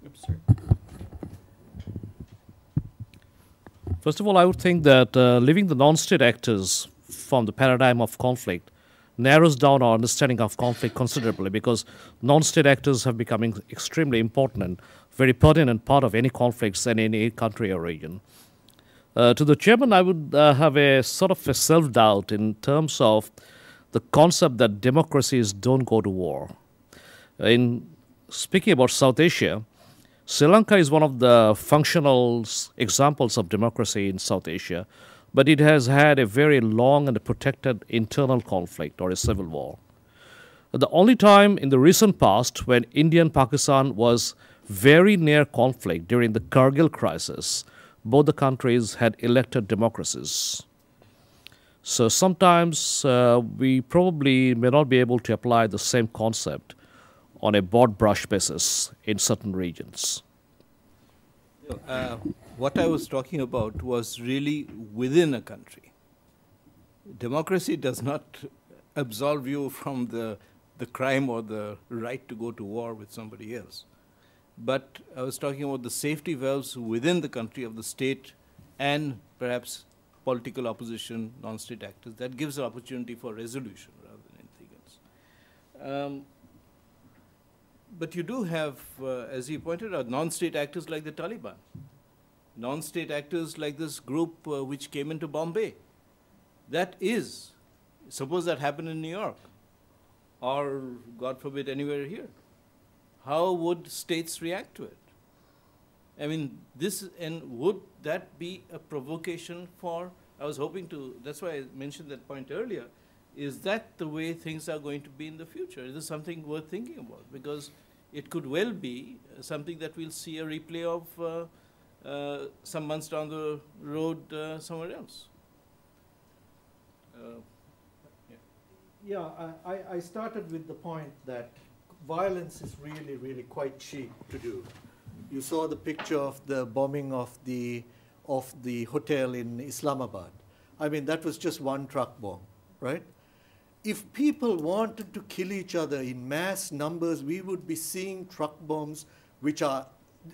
Oops, sorry. First of all, I would think that leaving the non-state actors from the paradigm of conflict narrows down our understanding of conflict considerably, because non-state actors have become extremely important and very pertinent part of any conflicts in any country or region. To the chairman, I would have a sort of a self-doubt in terms of the concept that democracies don't go to war. In speaking about South Asia, Sri Lanka is one of the functional examples of democracy in South Asia, but it has had a very long and a protracted internal conflict or a civil war. The only time in the recent past when India and Pakistan was very near conflict during the Kargil crisis, both the countries had elected democracies. So sometimes we probably may not be able to apply the same concept on a broad brush basis in certain regions. What I was talking about was really within a country. Democracy does not absolve you from the crime or the right to go to war with somebody else. But I was talking about the safety valves within the country of the state and perhaps political opposition, non-state actors. That gives an opportunity for resolution rather than anything else. But you do have, as you pointed out, non-state actors like the Taliban, non-state actors like this group which came into Bombay. That is, suppose that happened in New York, or God forbid anywhere here. How would states react to it? I mean, and would that be a provocation for, I was hoping to, that's why I mentioned that point earlier, is that the way things are going to be in the future? Is this something worth thinking about? Because it could well be something that we'll see a replay of some months down the road somewhere else. Yeah, I started with the point that violence is really, really quite cheap to do. You saw the picture of the bombing of the hotel in Islamabad. I mean, that was just one truck bomb, right? If people wanted to kill each other in mass numbers, we would be seeing truck bombs which are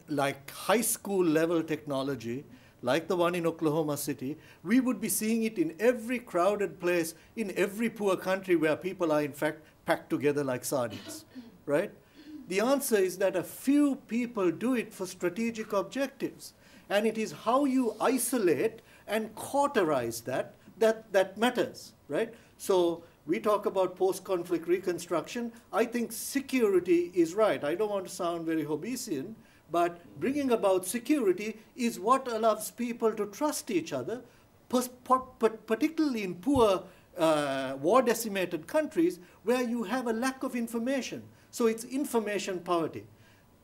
like high school level technology, like the one in Oklahoma City. We would be seeing it in every crowded place, in every poor country where people are in fact packed together like sardines, right? The answer is that a few people do it for strategic objectives. And it is how you isolate and cauterize that matters, right? So we talk about post-conflict reconstruction. I think security is right. I don't want to sound very Hobbesian, but bringing about security is what allows people to trust each other, particularly in poor, war-decimated countries where you have a lack of information. So it's information poverty.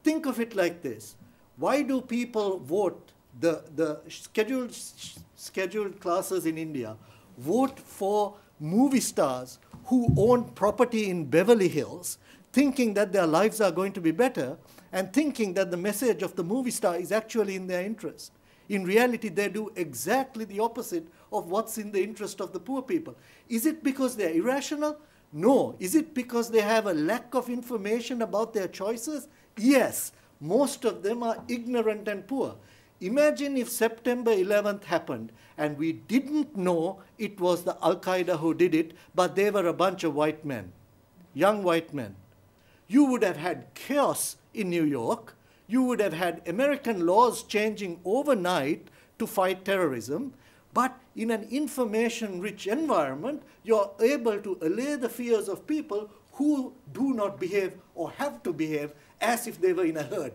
Think of it like this. Why do people vote? The scheduled classes in India vote for movie stars who own property in Beverly Hills, thinking that their lives are going to be better, and thinking that the message of the movie star is actually in their interest. In reality, they do exactly the opposite of what's in the interest of the poor people. Is it because they're irrational? No. Is it because they have a lack of information about their choices? Yes. Most of them are ignorant and poor. Imagine if September 11th happened and we didn't know it was the Al-Qaeda who did it, but they were a bunch of white men, young white men. You would have had chaos in New York. You would have had American laws changing overnight to fight terrorism. But in an information-rich environment, you're able to allay the fears of people who do not behave or have to behave as if they were in a herd,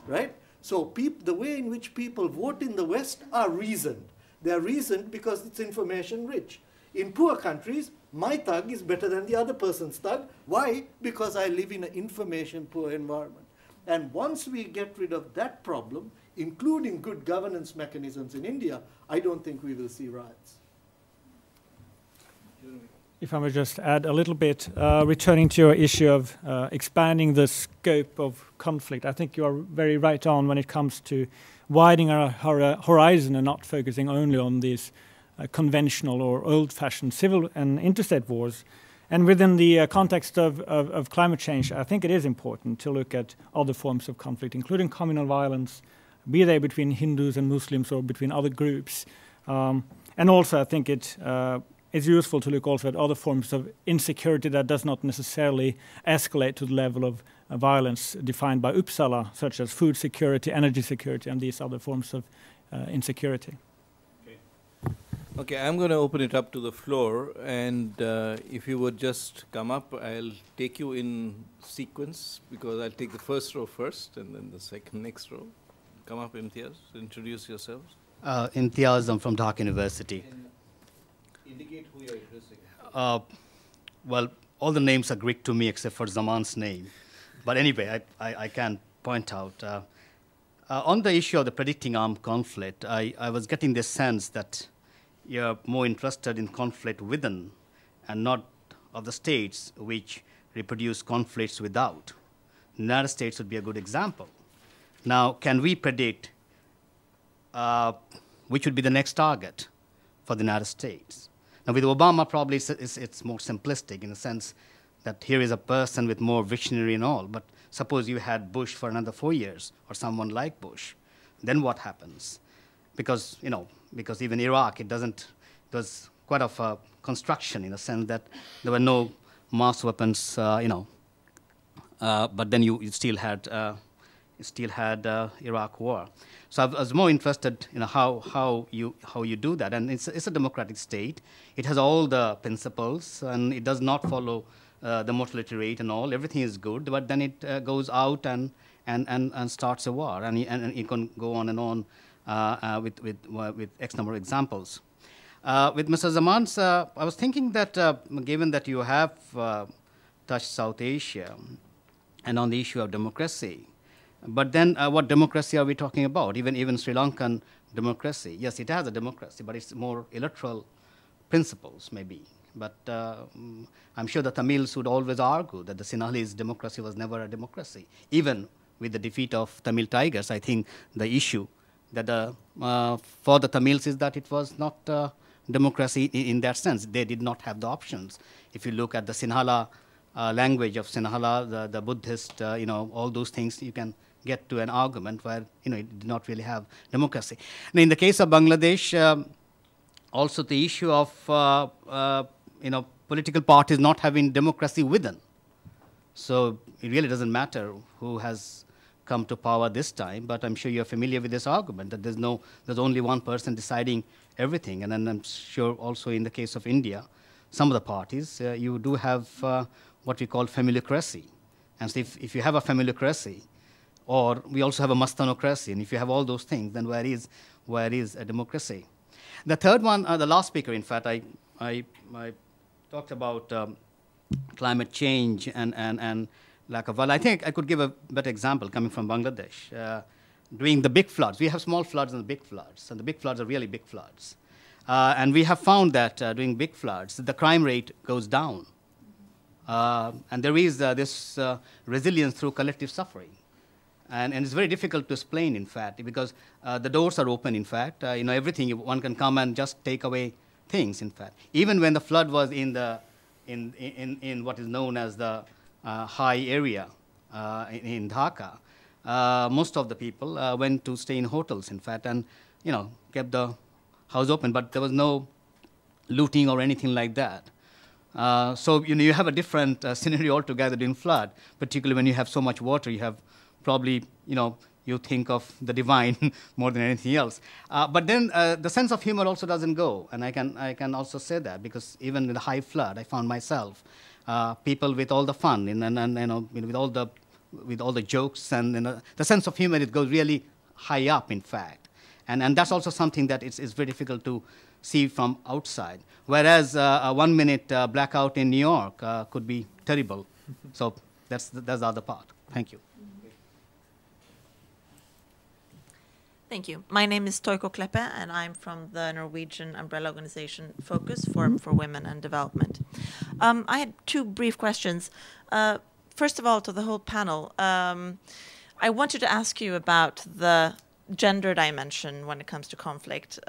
right? So the way in which people vote in the West are reasoned. They're reasoned because it's information-rich. In poor countries, my thug is better than the other person's thug. Why? Because I live in an information-poor environment. And once we get rid of that problem, including good governance mechanisms in India, I don't think we will see riots. If I may just add a little bit, returning to your issue of expanding the scope of conflict, I think you are very right on when it comes to widening our horizon and not focusing only on these conventional or old-fashioned civil and interstate wars. And within the context of climate change, I think it is important to look at other forms of conflict, including communal violence, be they between Hindus and Muslims or between other groups. And also, I think it's useful to look also at other forms of insecurity that does not necessarily escalate to the level of violence defined by Uppsala, such as food security, energy security, and these other forms of insecurity. Okay, I'm going to open it up to the floor, and if you would just come up, I'll take you in sequence, because I'll take the first row first, and then the next row. Come up, Imtiaz, introduce yourselves. Imtiaz, I'm from Dhaka University. And indicate who you're addressing. Well, all the names are Greek to me except for Zaman's name. But anyway, I can point out. On the issue of the predicting armed conflict, I was getting this sense that you're more interested in conflict within and not of the states which reproduce conflicts without. The United States would be a good example. Now, can we predict which would be the next target for the United States? Now, with Obama, probably it's more simplistic in the sense that here is a person with more visionary and all, but suppose you had Bush for another 4 years or someone like Bush, then what happens? Because, because even Iraq, it was quite of a construction in the sense that there were no mass weapons, but then you still had Iraq War. So I was more interested in how you do that, and it's a democratic state. It has all the principles, and it does not follow the mortality rate and all. Everything is good, but then it goes out and starts a war, and you can go on and on with X number of examples. With Mr. Zaman's, I was thinking that given that you have touched South Asia and on the issue of democracy, but then what democracy are we talking about? Even Sri Lankan democracy, yes, it has a democracy, but it's more electoral principles maybe. But I'm sure the Tamils would always argue that the Sinhalese democracy was never a democracy. Even with the defeat of Tamil Tigers, I think the issue that for the Tamils is that it was not democracy in that sense. They did not have the options. If you look at the Sinhala language of Sinhala, the Buddhist, all those things, you can get to an argument where it did not really have democracy. Now, in the case of Bangladesh, also the issue of political parties not having democracy within. So it really doesn't matter who has come to power this time, but I'm sure you're familiar with this argument that there's only one person deciding everything. And then I'm sure also in the case of India, some of the parties, you do have what we call familiocracy. And so if you have a familiocracy, or we also have a mastanocracy, and if you have all those things, then where is a democracy? The third one, the last speaker, in fact, I talked about climate change and lack of. Well, I think I could give a better example coming from Bangladesh. During the big floods, we have small floods and big floods, and the big floods are really big floods. And we have found that during big floods, the crime rate goes down. And there is this resilience through collective suffering. And it's very difficult to explain, in fact, because the doors are open, in fact. Everything, one can come and just take away things, in fact. Even when the flood was in what is known as the high area in Dhaka, most of the people went to stay in hotels, in fact, and kept the house open, but there was no looting or anything like that. So you have a different scenario altogether during flood, particularly when you have so much water. You have probably you think of the divine more than anything else. But then the sense of humor also doesn't go, and I can also say that because even in the high flood, I found myself people with all the fun and with all the jokes and the sense of humor. It goes really high up, in fact, and that's also something that it's very difficult to see from outside. Whereas a 1 minute blackout in New York could be terrible. So that's the other part. Thank you. Thank you. My name is Toiko Kleppe, and I'm from the Norwegian umbrella organization Focus, Forum for Women and Development. I had two brief questions. First of all, to the whole panel, I wanted to ask you about the gender dimension when it comes to conflict.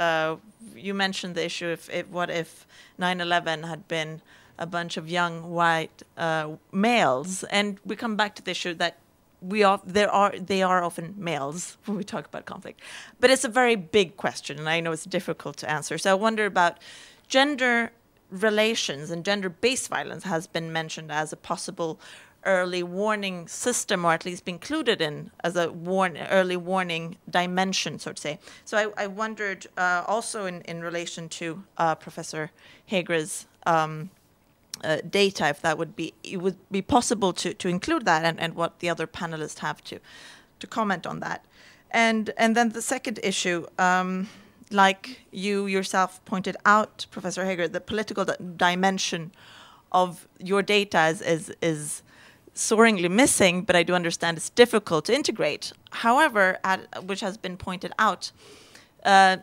You mentioned the issue what if 9/11 had been a bunch of young white males, and we come back to the issue that they are often males when we talk about conflict. But it's a very big question, and I know it's difficult to answer. So I wonder about gender relations, and gender-based violence has been mentioned as a possible early warning system, or at least be included in as a early warning dimension, so to say. So I wondered also in relation to Professor Heger's data, if it would be possible to include that, and what the other panelists have to comment on that. And then the second issue, like you yourself pointed out, Professor Heger, the political dimension of your data is soaringly missing, but I do understand it's difficult to integrate. However, which has been pointed out,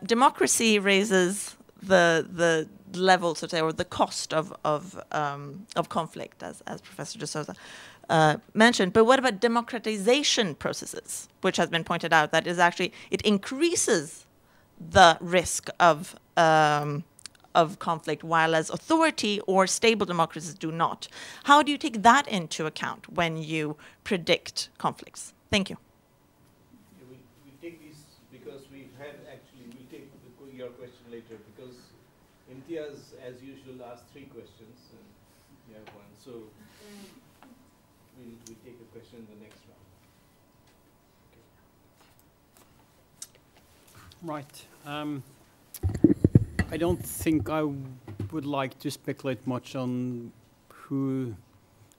democracy raises the level, so to say, or the cost of conflict, as Professor De Souza mentioned. But what about democratization processes, which has been pointed out that is actually it increases the risk of conflict, while as authority or stable democracies do not. How do you take that into account when you predict conflicts? Thank you. Yeah, we take these because we'll take your question later, because Imtiaz, as usual, asked 3 questions, and you have 1. So we'll take a question in the next round. Right. I don't think I would like to speculate much on who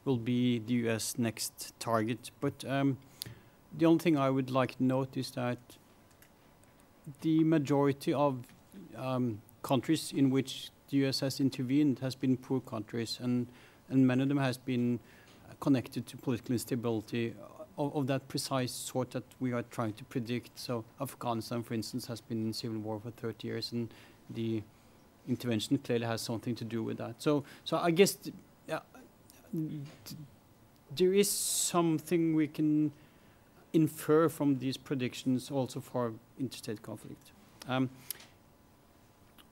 will be the US next target, but the only thing I would like to note is that the majority of countries in which the US has intervened has been poor countries, and many of them has been connected to political instability of that precise sort that we are trying to predict. So Afghanistan, for instance, has been in civil war for 30 years, and the intervention clearly has something to do with that. So I guess there is something we can infer from these predictions also for interstate conflict.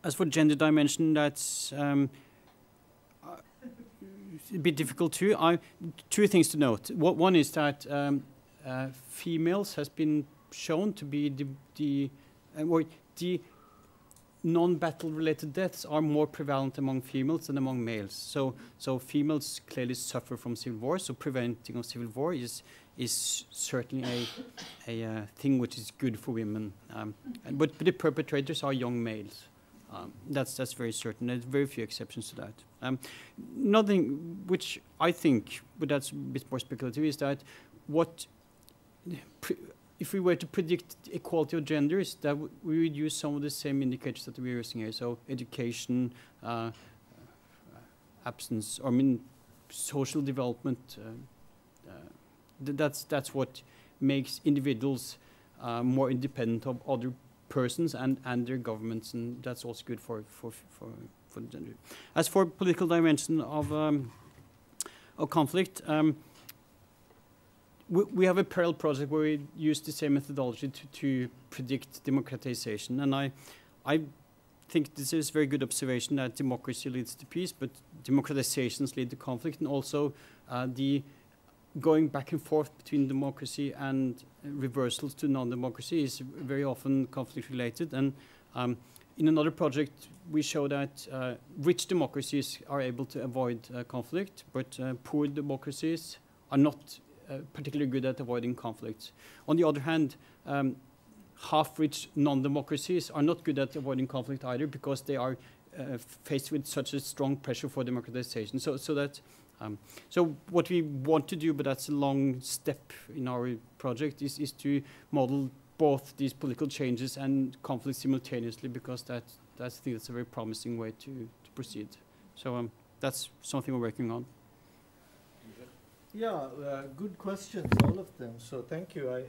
As for gender dimension, that's a bit difficult too. Two things to note. One is that females has been shown to be the non-battle related deaths are more prevalent among females than among males. So females clearly suffer from civil war. So preventing of civil war is certainly a thing which is good for women. But the perpetrators are young males. That's very certain. There's very few exceptions to that. Nothing which I think, but that's a bit more speculative, is that if we were to predict equality of genders, that we would use some of the same indicators that we're using here. So education, absence, or social development. That's what makes individuals more independent of other persons and their governments, and that's also good for the gender. As for political dimension of conflict, we have a parallel project where we use the same methodology to predict democratization, and I think this is a very good observation that democracy leads to peace, but democratizations lead to conflict, and also the going back and forth between democracy and reversals to non-democracy is very often conflict-related. And in another project, we show that rich democracies are able to avoid conflict, but poor democracies are not particularly good at avoiding conflicts. On the other hand, half-rich non-democracies are not good at avoiding conflict either, because they are faced with such a strong pressure for democratization. So what we want to do, but that's a long step in our project, is to model both these political changes and conflict simultaneously, because I think that's a very promising way to proceed. So that's something we're working on. Yeah, good questions, all of them. So thank you.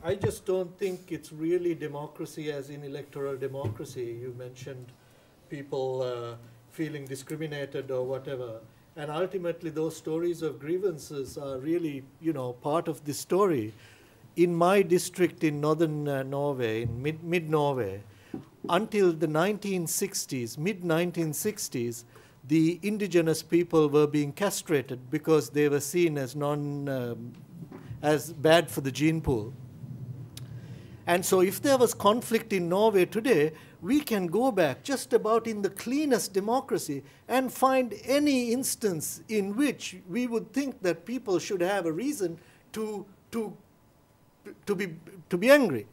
I just don't think it's really democracy as in electoral democracy. You mentioned people feeling discriminated or whatever. And ultimately, those stories of grievances are really, part of the story. In my district in northern Norway, in mid-Norway, until the 1960s, mid-1960s, the indigenous people were being castrated because they were seen as as bad for the gene pool. And so if there was conflict in Norway today, we can go back just about in the cleanest democracy and find any instance in which we would think that people should have a reason to be angry.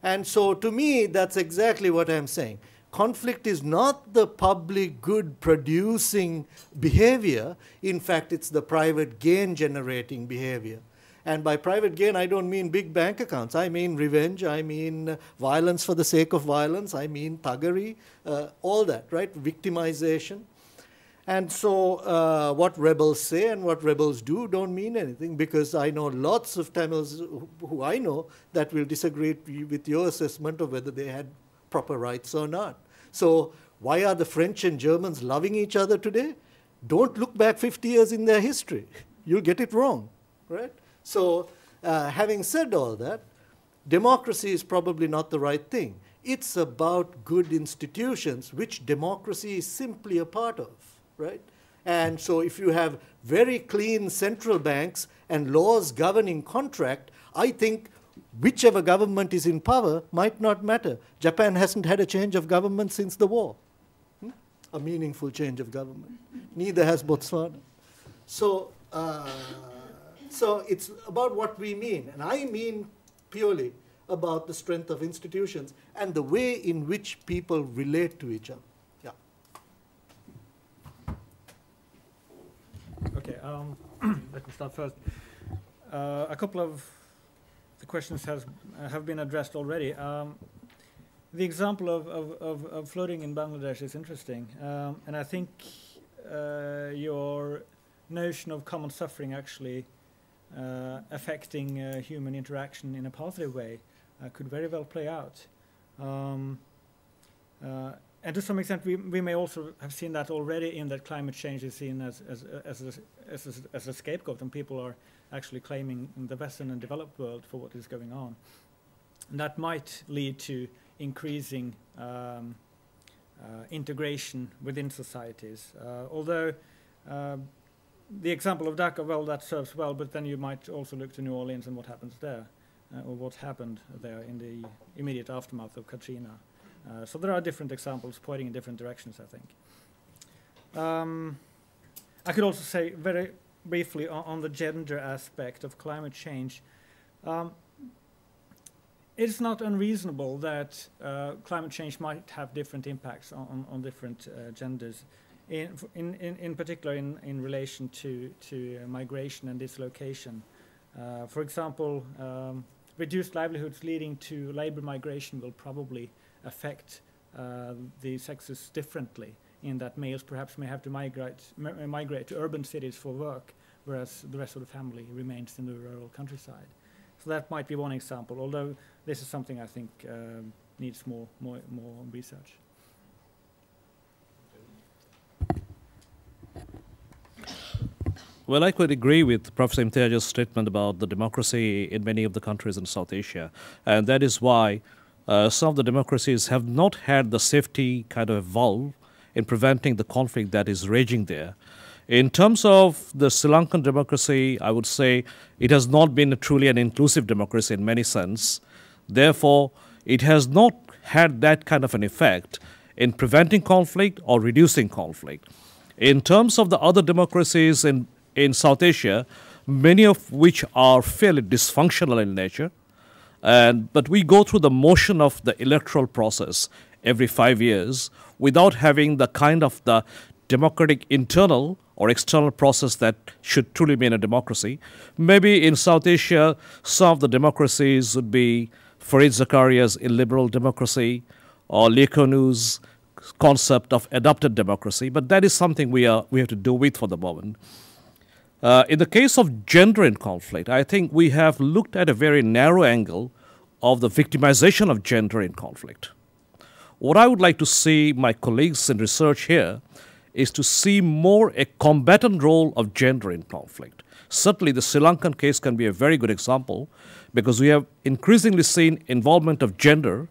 And so to me, that's exactly what I'm saying. Conflict is not the public good producing behavior. In fact, it's the private gain generating behavior. And by private gain, I don't mean big bank accounts. I mean revenge. I mean violence for the sake of violence. I mean thuggery, all that, right? Victimization. And so what rebels say and what rebels do don't mean anything, because I know lots of Tamils who I know that will disagree with your assessment of whether they had proper rights or not. So why are the French and Germans loving each other today? Don't look back 50 years in their history. You'll get it wrong, right? So having said all that, democracy is probably not the right thing. It's about good institutions, which democracy is simply a part of, right? And so if you have very clean central banks and laws governing contract, I think whichever government is in power might not matter. Japan hasn't had a change of government since the war, a meaningful change of government. Neither has Botswana. So So it's about what we mean. And I mean purely about the strength of institutions and the way in which people relate to each other. Yeah. Okay, let me start first. A couple of the questions have been addressed already. The example of flooding in Bangladesh is interesting, and I think your notion of common suffering actually affecting human interaction in a positive way could very well play out. And to some extent, we may also have seen that already in that climate change is seen as a scapegoat, and people are actually claiming the Western and developed world for what is going on. And that might lead to increasing integration within societies. Although the example of Dhaka, well, that serves well, but then you might also look to New Orleans and what happens there, or what happened there in the immediate aftermath of Katrina. So there are different examples pointing in different directions, I think. I could also say very briefly on the gender aspect of climate change. It's not unreasonable that climate change might have different impacts on different genders, in particular in relation to migration and dislocation. For example, reduced livelihoods leading to labor migration will probably affect the sexes differently, in that males perhaps may have to migrate to urban cities for work, whereas the rest of the family remains in the rural countryside. So that might be one example, although this is something I think needs more research. Well, I could agree with Professor Imtiaz's statement about the democracy in many of the countries in South Asia, and that is why some of the democracies have not had the safety kind of valve in preventing the conflict that is raging there. In terms of the Sri Lankan democracy, I would say it has not been truly an inclusive democracy in many sense. Therefore, it has not had that kind of an effect in preventing conflict or reducing conflict. In terms of the other democracies in South Asia, many of which are fairly dysfunctional in nature, but we go through the motion of the electoral process every 5 years without having the kind of the democratic internal or external process that should truly be in a democracy. Maybe in South Asia, some of the democracies would be Fareed Zakaria's illiberal democracy or Lee Kuan Yew's concept of adopted democracy, but that is something we have to do with for the moment. In the case of gender in conflict, I think we have looked at a very narrow angle of the victimization of gender in conflict. What I would like to see my colleagues in research here is to see more a combatant role of gender in conflict. Certainly the Sri Lankan case can be a very good example, because we have increasingly seen involvement of gender,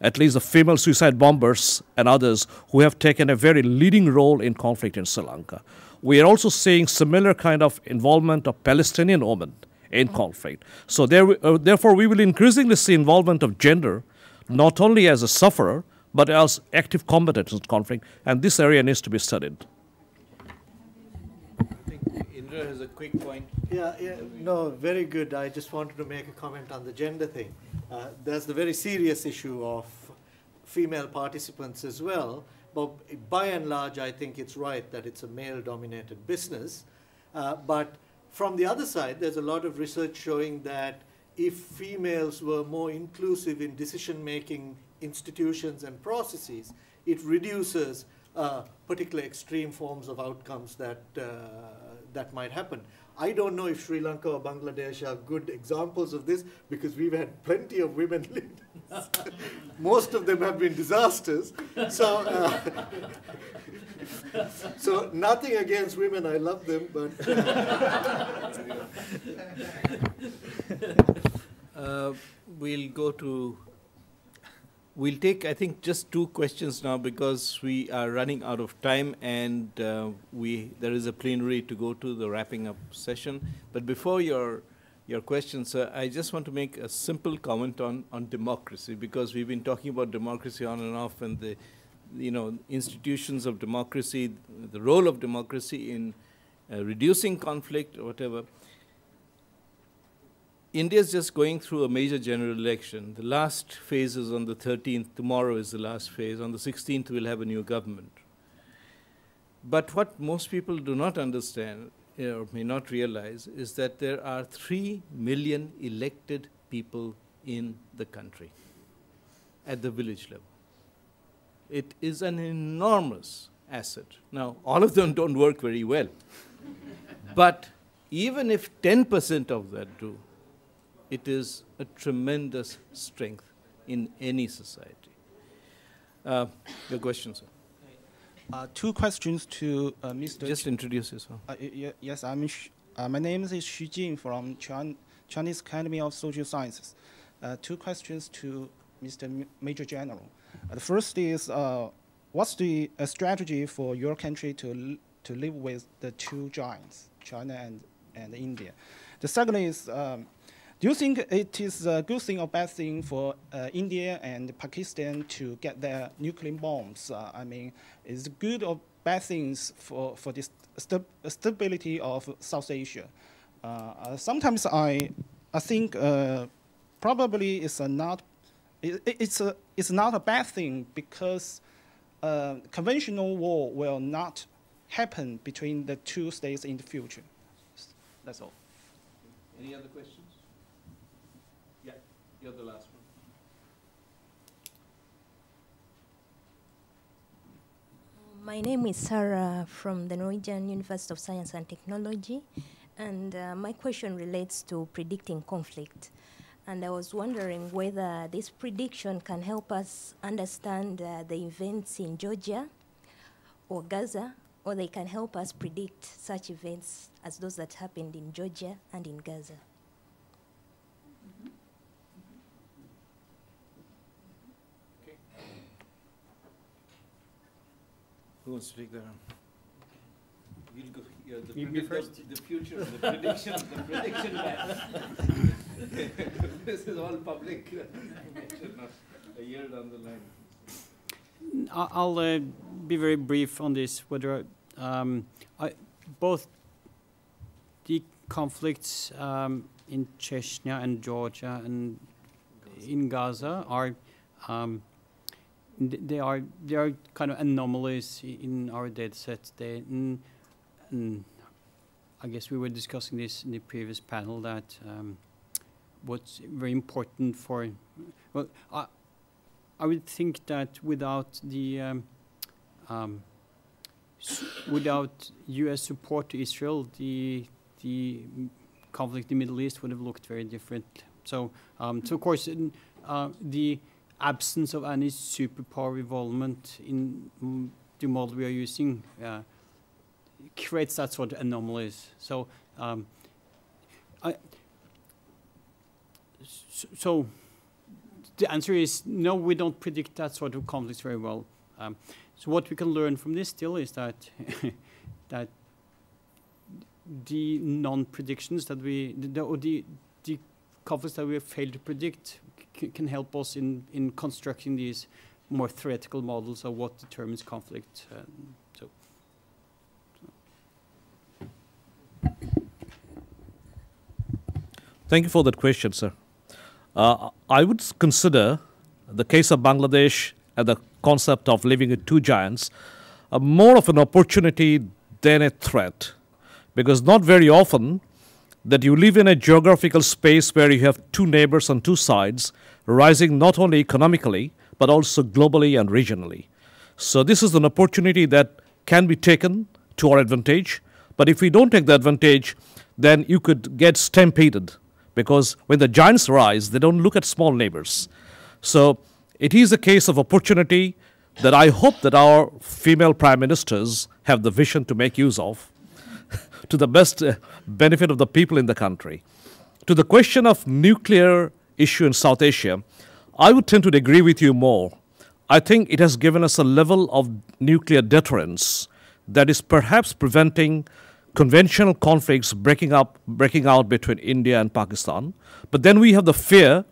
at least the female suicide bombers and others who have taken a very leading role in conflict in Sri Lanka. We are also seeing similar kind of involvement of Palestinian women in conflict. So therefore we will increasingly see involvement of gender, not only as a sufferer, but as active combatants in conflict, and this area needs to be studied. I think Indra has a quick point. Yeah, no, very good. I just wanted to make a comment on the gender thing. There's the very serious issue of female participants as well, but by and large, I think it's right that it's a male-dominated business. But from the other side, there's a lot of research showing that if females were more inclusive in decision-making institutions and processes, it reduces particular extreme forms of outcomes that might happen. I don't know if Sri Lanka or Bangladesh are good examples of this, because we've had plenty of women leaders. Most of them have been disasters. So, so nothing against women, I love them, but... We'll take, I think, just 2 questions now, because we are running out of time, and there is a plenary to go to, the wrapping up session. But before your questions, I just want to make a simple comment on democracy, because we've been talking about democracy on and off, and the institutions of democracy, the role of democracy in reducing conflict or whatever. India is just going through a major general election. The last phase is on the 13th. Tomorrow is the last phase. On the 16th, we'll have a new government. But what most people do not understand, or may not realize, is that there are 3 million elected people in the country at the village level. It is an enormous asset. Now, all of them don't work very well. But even if 10% of that do, it is a tremendous strength in any society. Your question, sir. 2 questions to Mr. Just introduce yourself. Yes, my name is Xu Jing from Chinese Academy of Social Sciences. 2 questions to Mr. Major General. The first is, what's the strategy for your country to live with the 2 giants, China and India? The second is, do you think it is a good thing or bad thing for India and Pakistan to get their nuclear bombs? I mean, is it good or bad things for this stability of South Asia? Sometimes I think probably it's not a bad thing, because conventional war will not happen between the 2 states in the future. That's all. Any other questions? Yeah, you're the last one. My name is Sarah from the Norwegian University of Science and Technology, and my question relates to predicting conflict. And I was wondering whether this prediction can help us understand the events in Georgia or Gaza, or they can help us predict such events as those that happened in Georgia and in Gaza. Okay. Who wants to take that on? We'll go. Yeah, the future, the prediction, the prediction man. This is all public information, not a year down the line. I'll be very brief on this. Whether both the conflicts in Chechnya and Georgia and in Gaza are they are kind of anomalies in our data set. And I guess we were discussing this in the previous panel, that what's very important for, well, I would think that without the without U.S. support to Israel, the conflict in the Middle East would have looked very different. So, so of course, the absence of any superpower involvement in the model we are using creates that sort of anomalies. So, so the answer is no, we don't predict that sort of conflicts very well. So what we can learn from this still is that that the non-predictions that the conflicts that we have failed to predict can help us in constructing these more theoretical models of what determines conflict. Thank you for that question, sir. I would consider the case of Bangladesh and the concept of living with 2 giants more of an opportunity than a threat, because not very often that you live in a geographical space where you have 2 neighbors on 2 sides, rising not only economically, but also globally and regionally. So this is an opportunity that can be taken to our advantage, but if we don't take the advantage, then you could get stampeded, because when the giants rise, they don't look at small neighbors. So it is a case of opportunity that I hope that our female prime ministers have the vision to make use of to the best benefit of the people in the country. To the question of nuclear issue in South Asia, I would tend to agree with you more. I think it has given us a level of nuclear deterrence that is perhaps preventing conventional conflicts breaking out between India and Pakistan. But then we have the fear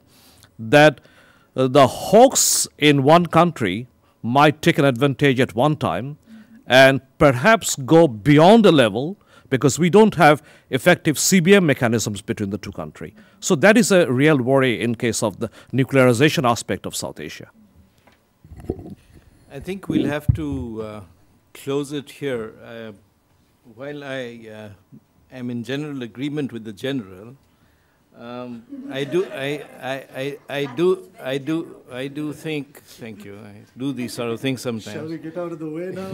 that the hawks in one country might take an advantage at one time and perhaps go beyond a level, because we don't have effective CBM mechanisms between the two countries. So that is a real worry in case of the nuclearization aspect of South Asia. I think we'll have to close it here. While I am in general agreement with the general, I do think. Thank you. I do these sort of things sometimes. Shall we get out of the way now?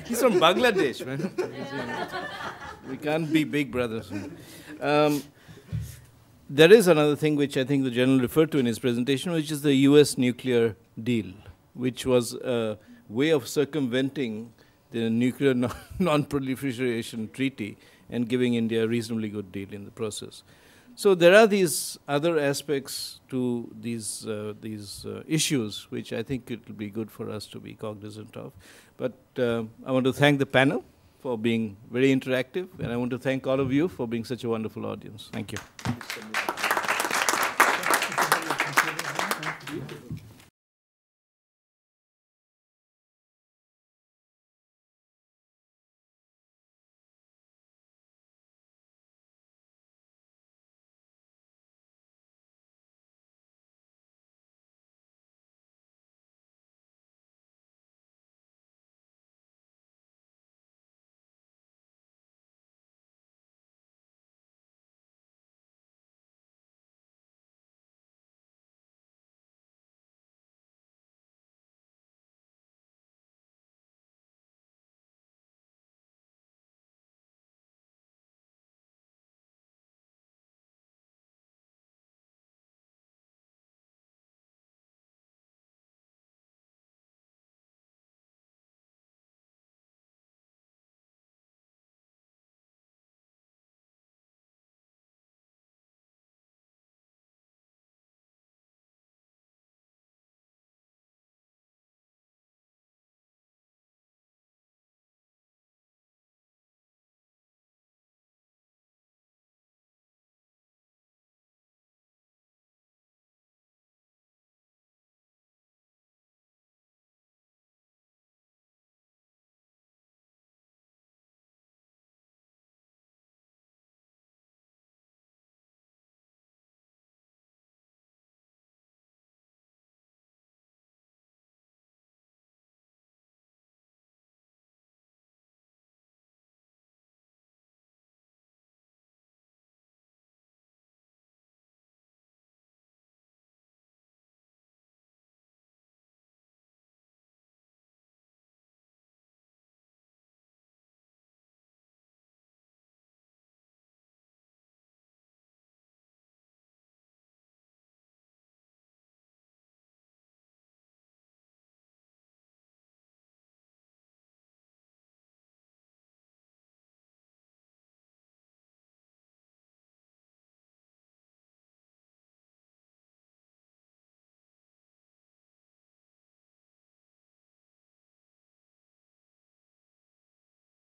He's from Bangladesh, man. We can't be big brothers. There is another thing which I think the general referred to in his presentation, which is the U.S. nuclear deal, which was a way of circumventing the nuclear non-proliferation treaty and giving India a reasonably good deal in the process. So there are these other aspects to these issues, which I think it will be good for us to be cognizant of. But I want to thank the panel for being very interactive, and I want to thank all of you for being such a wonderful audience. Thank you.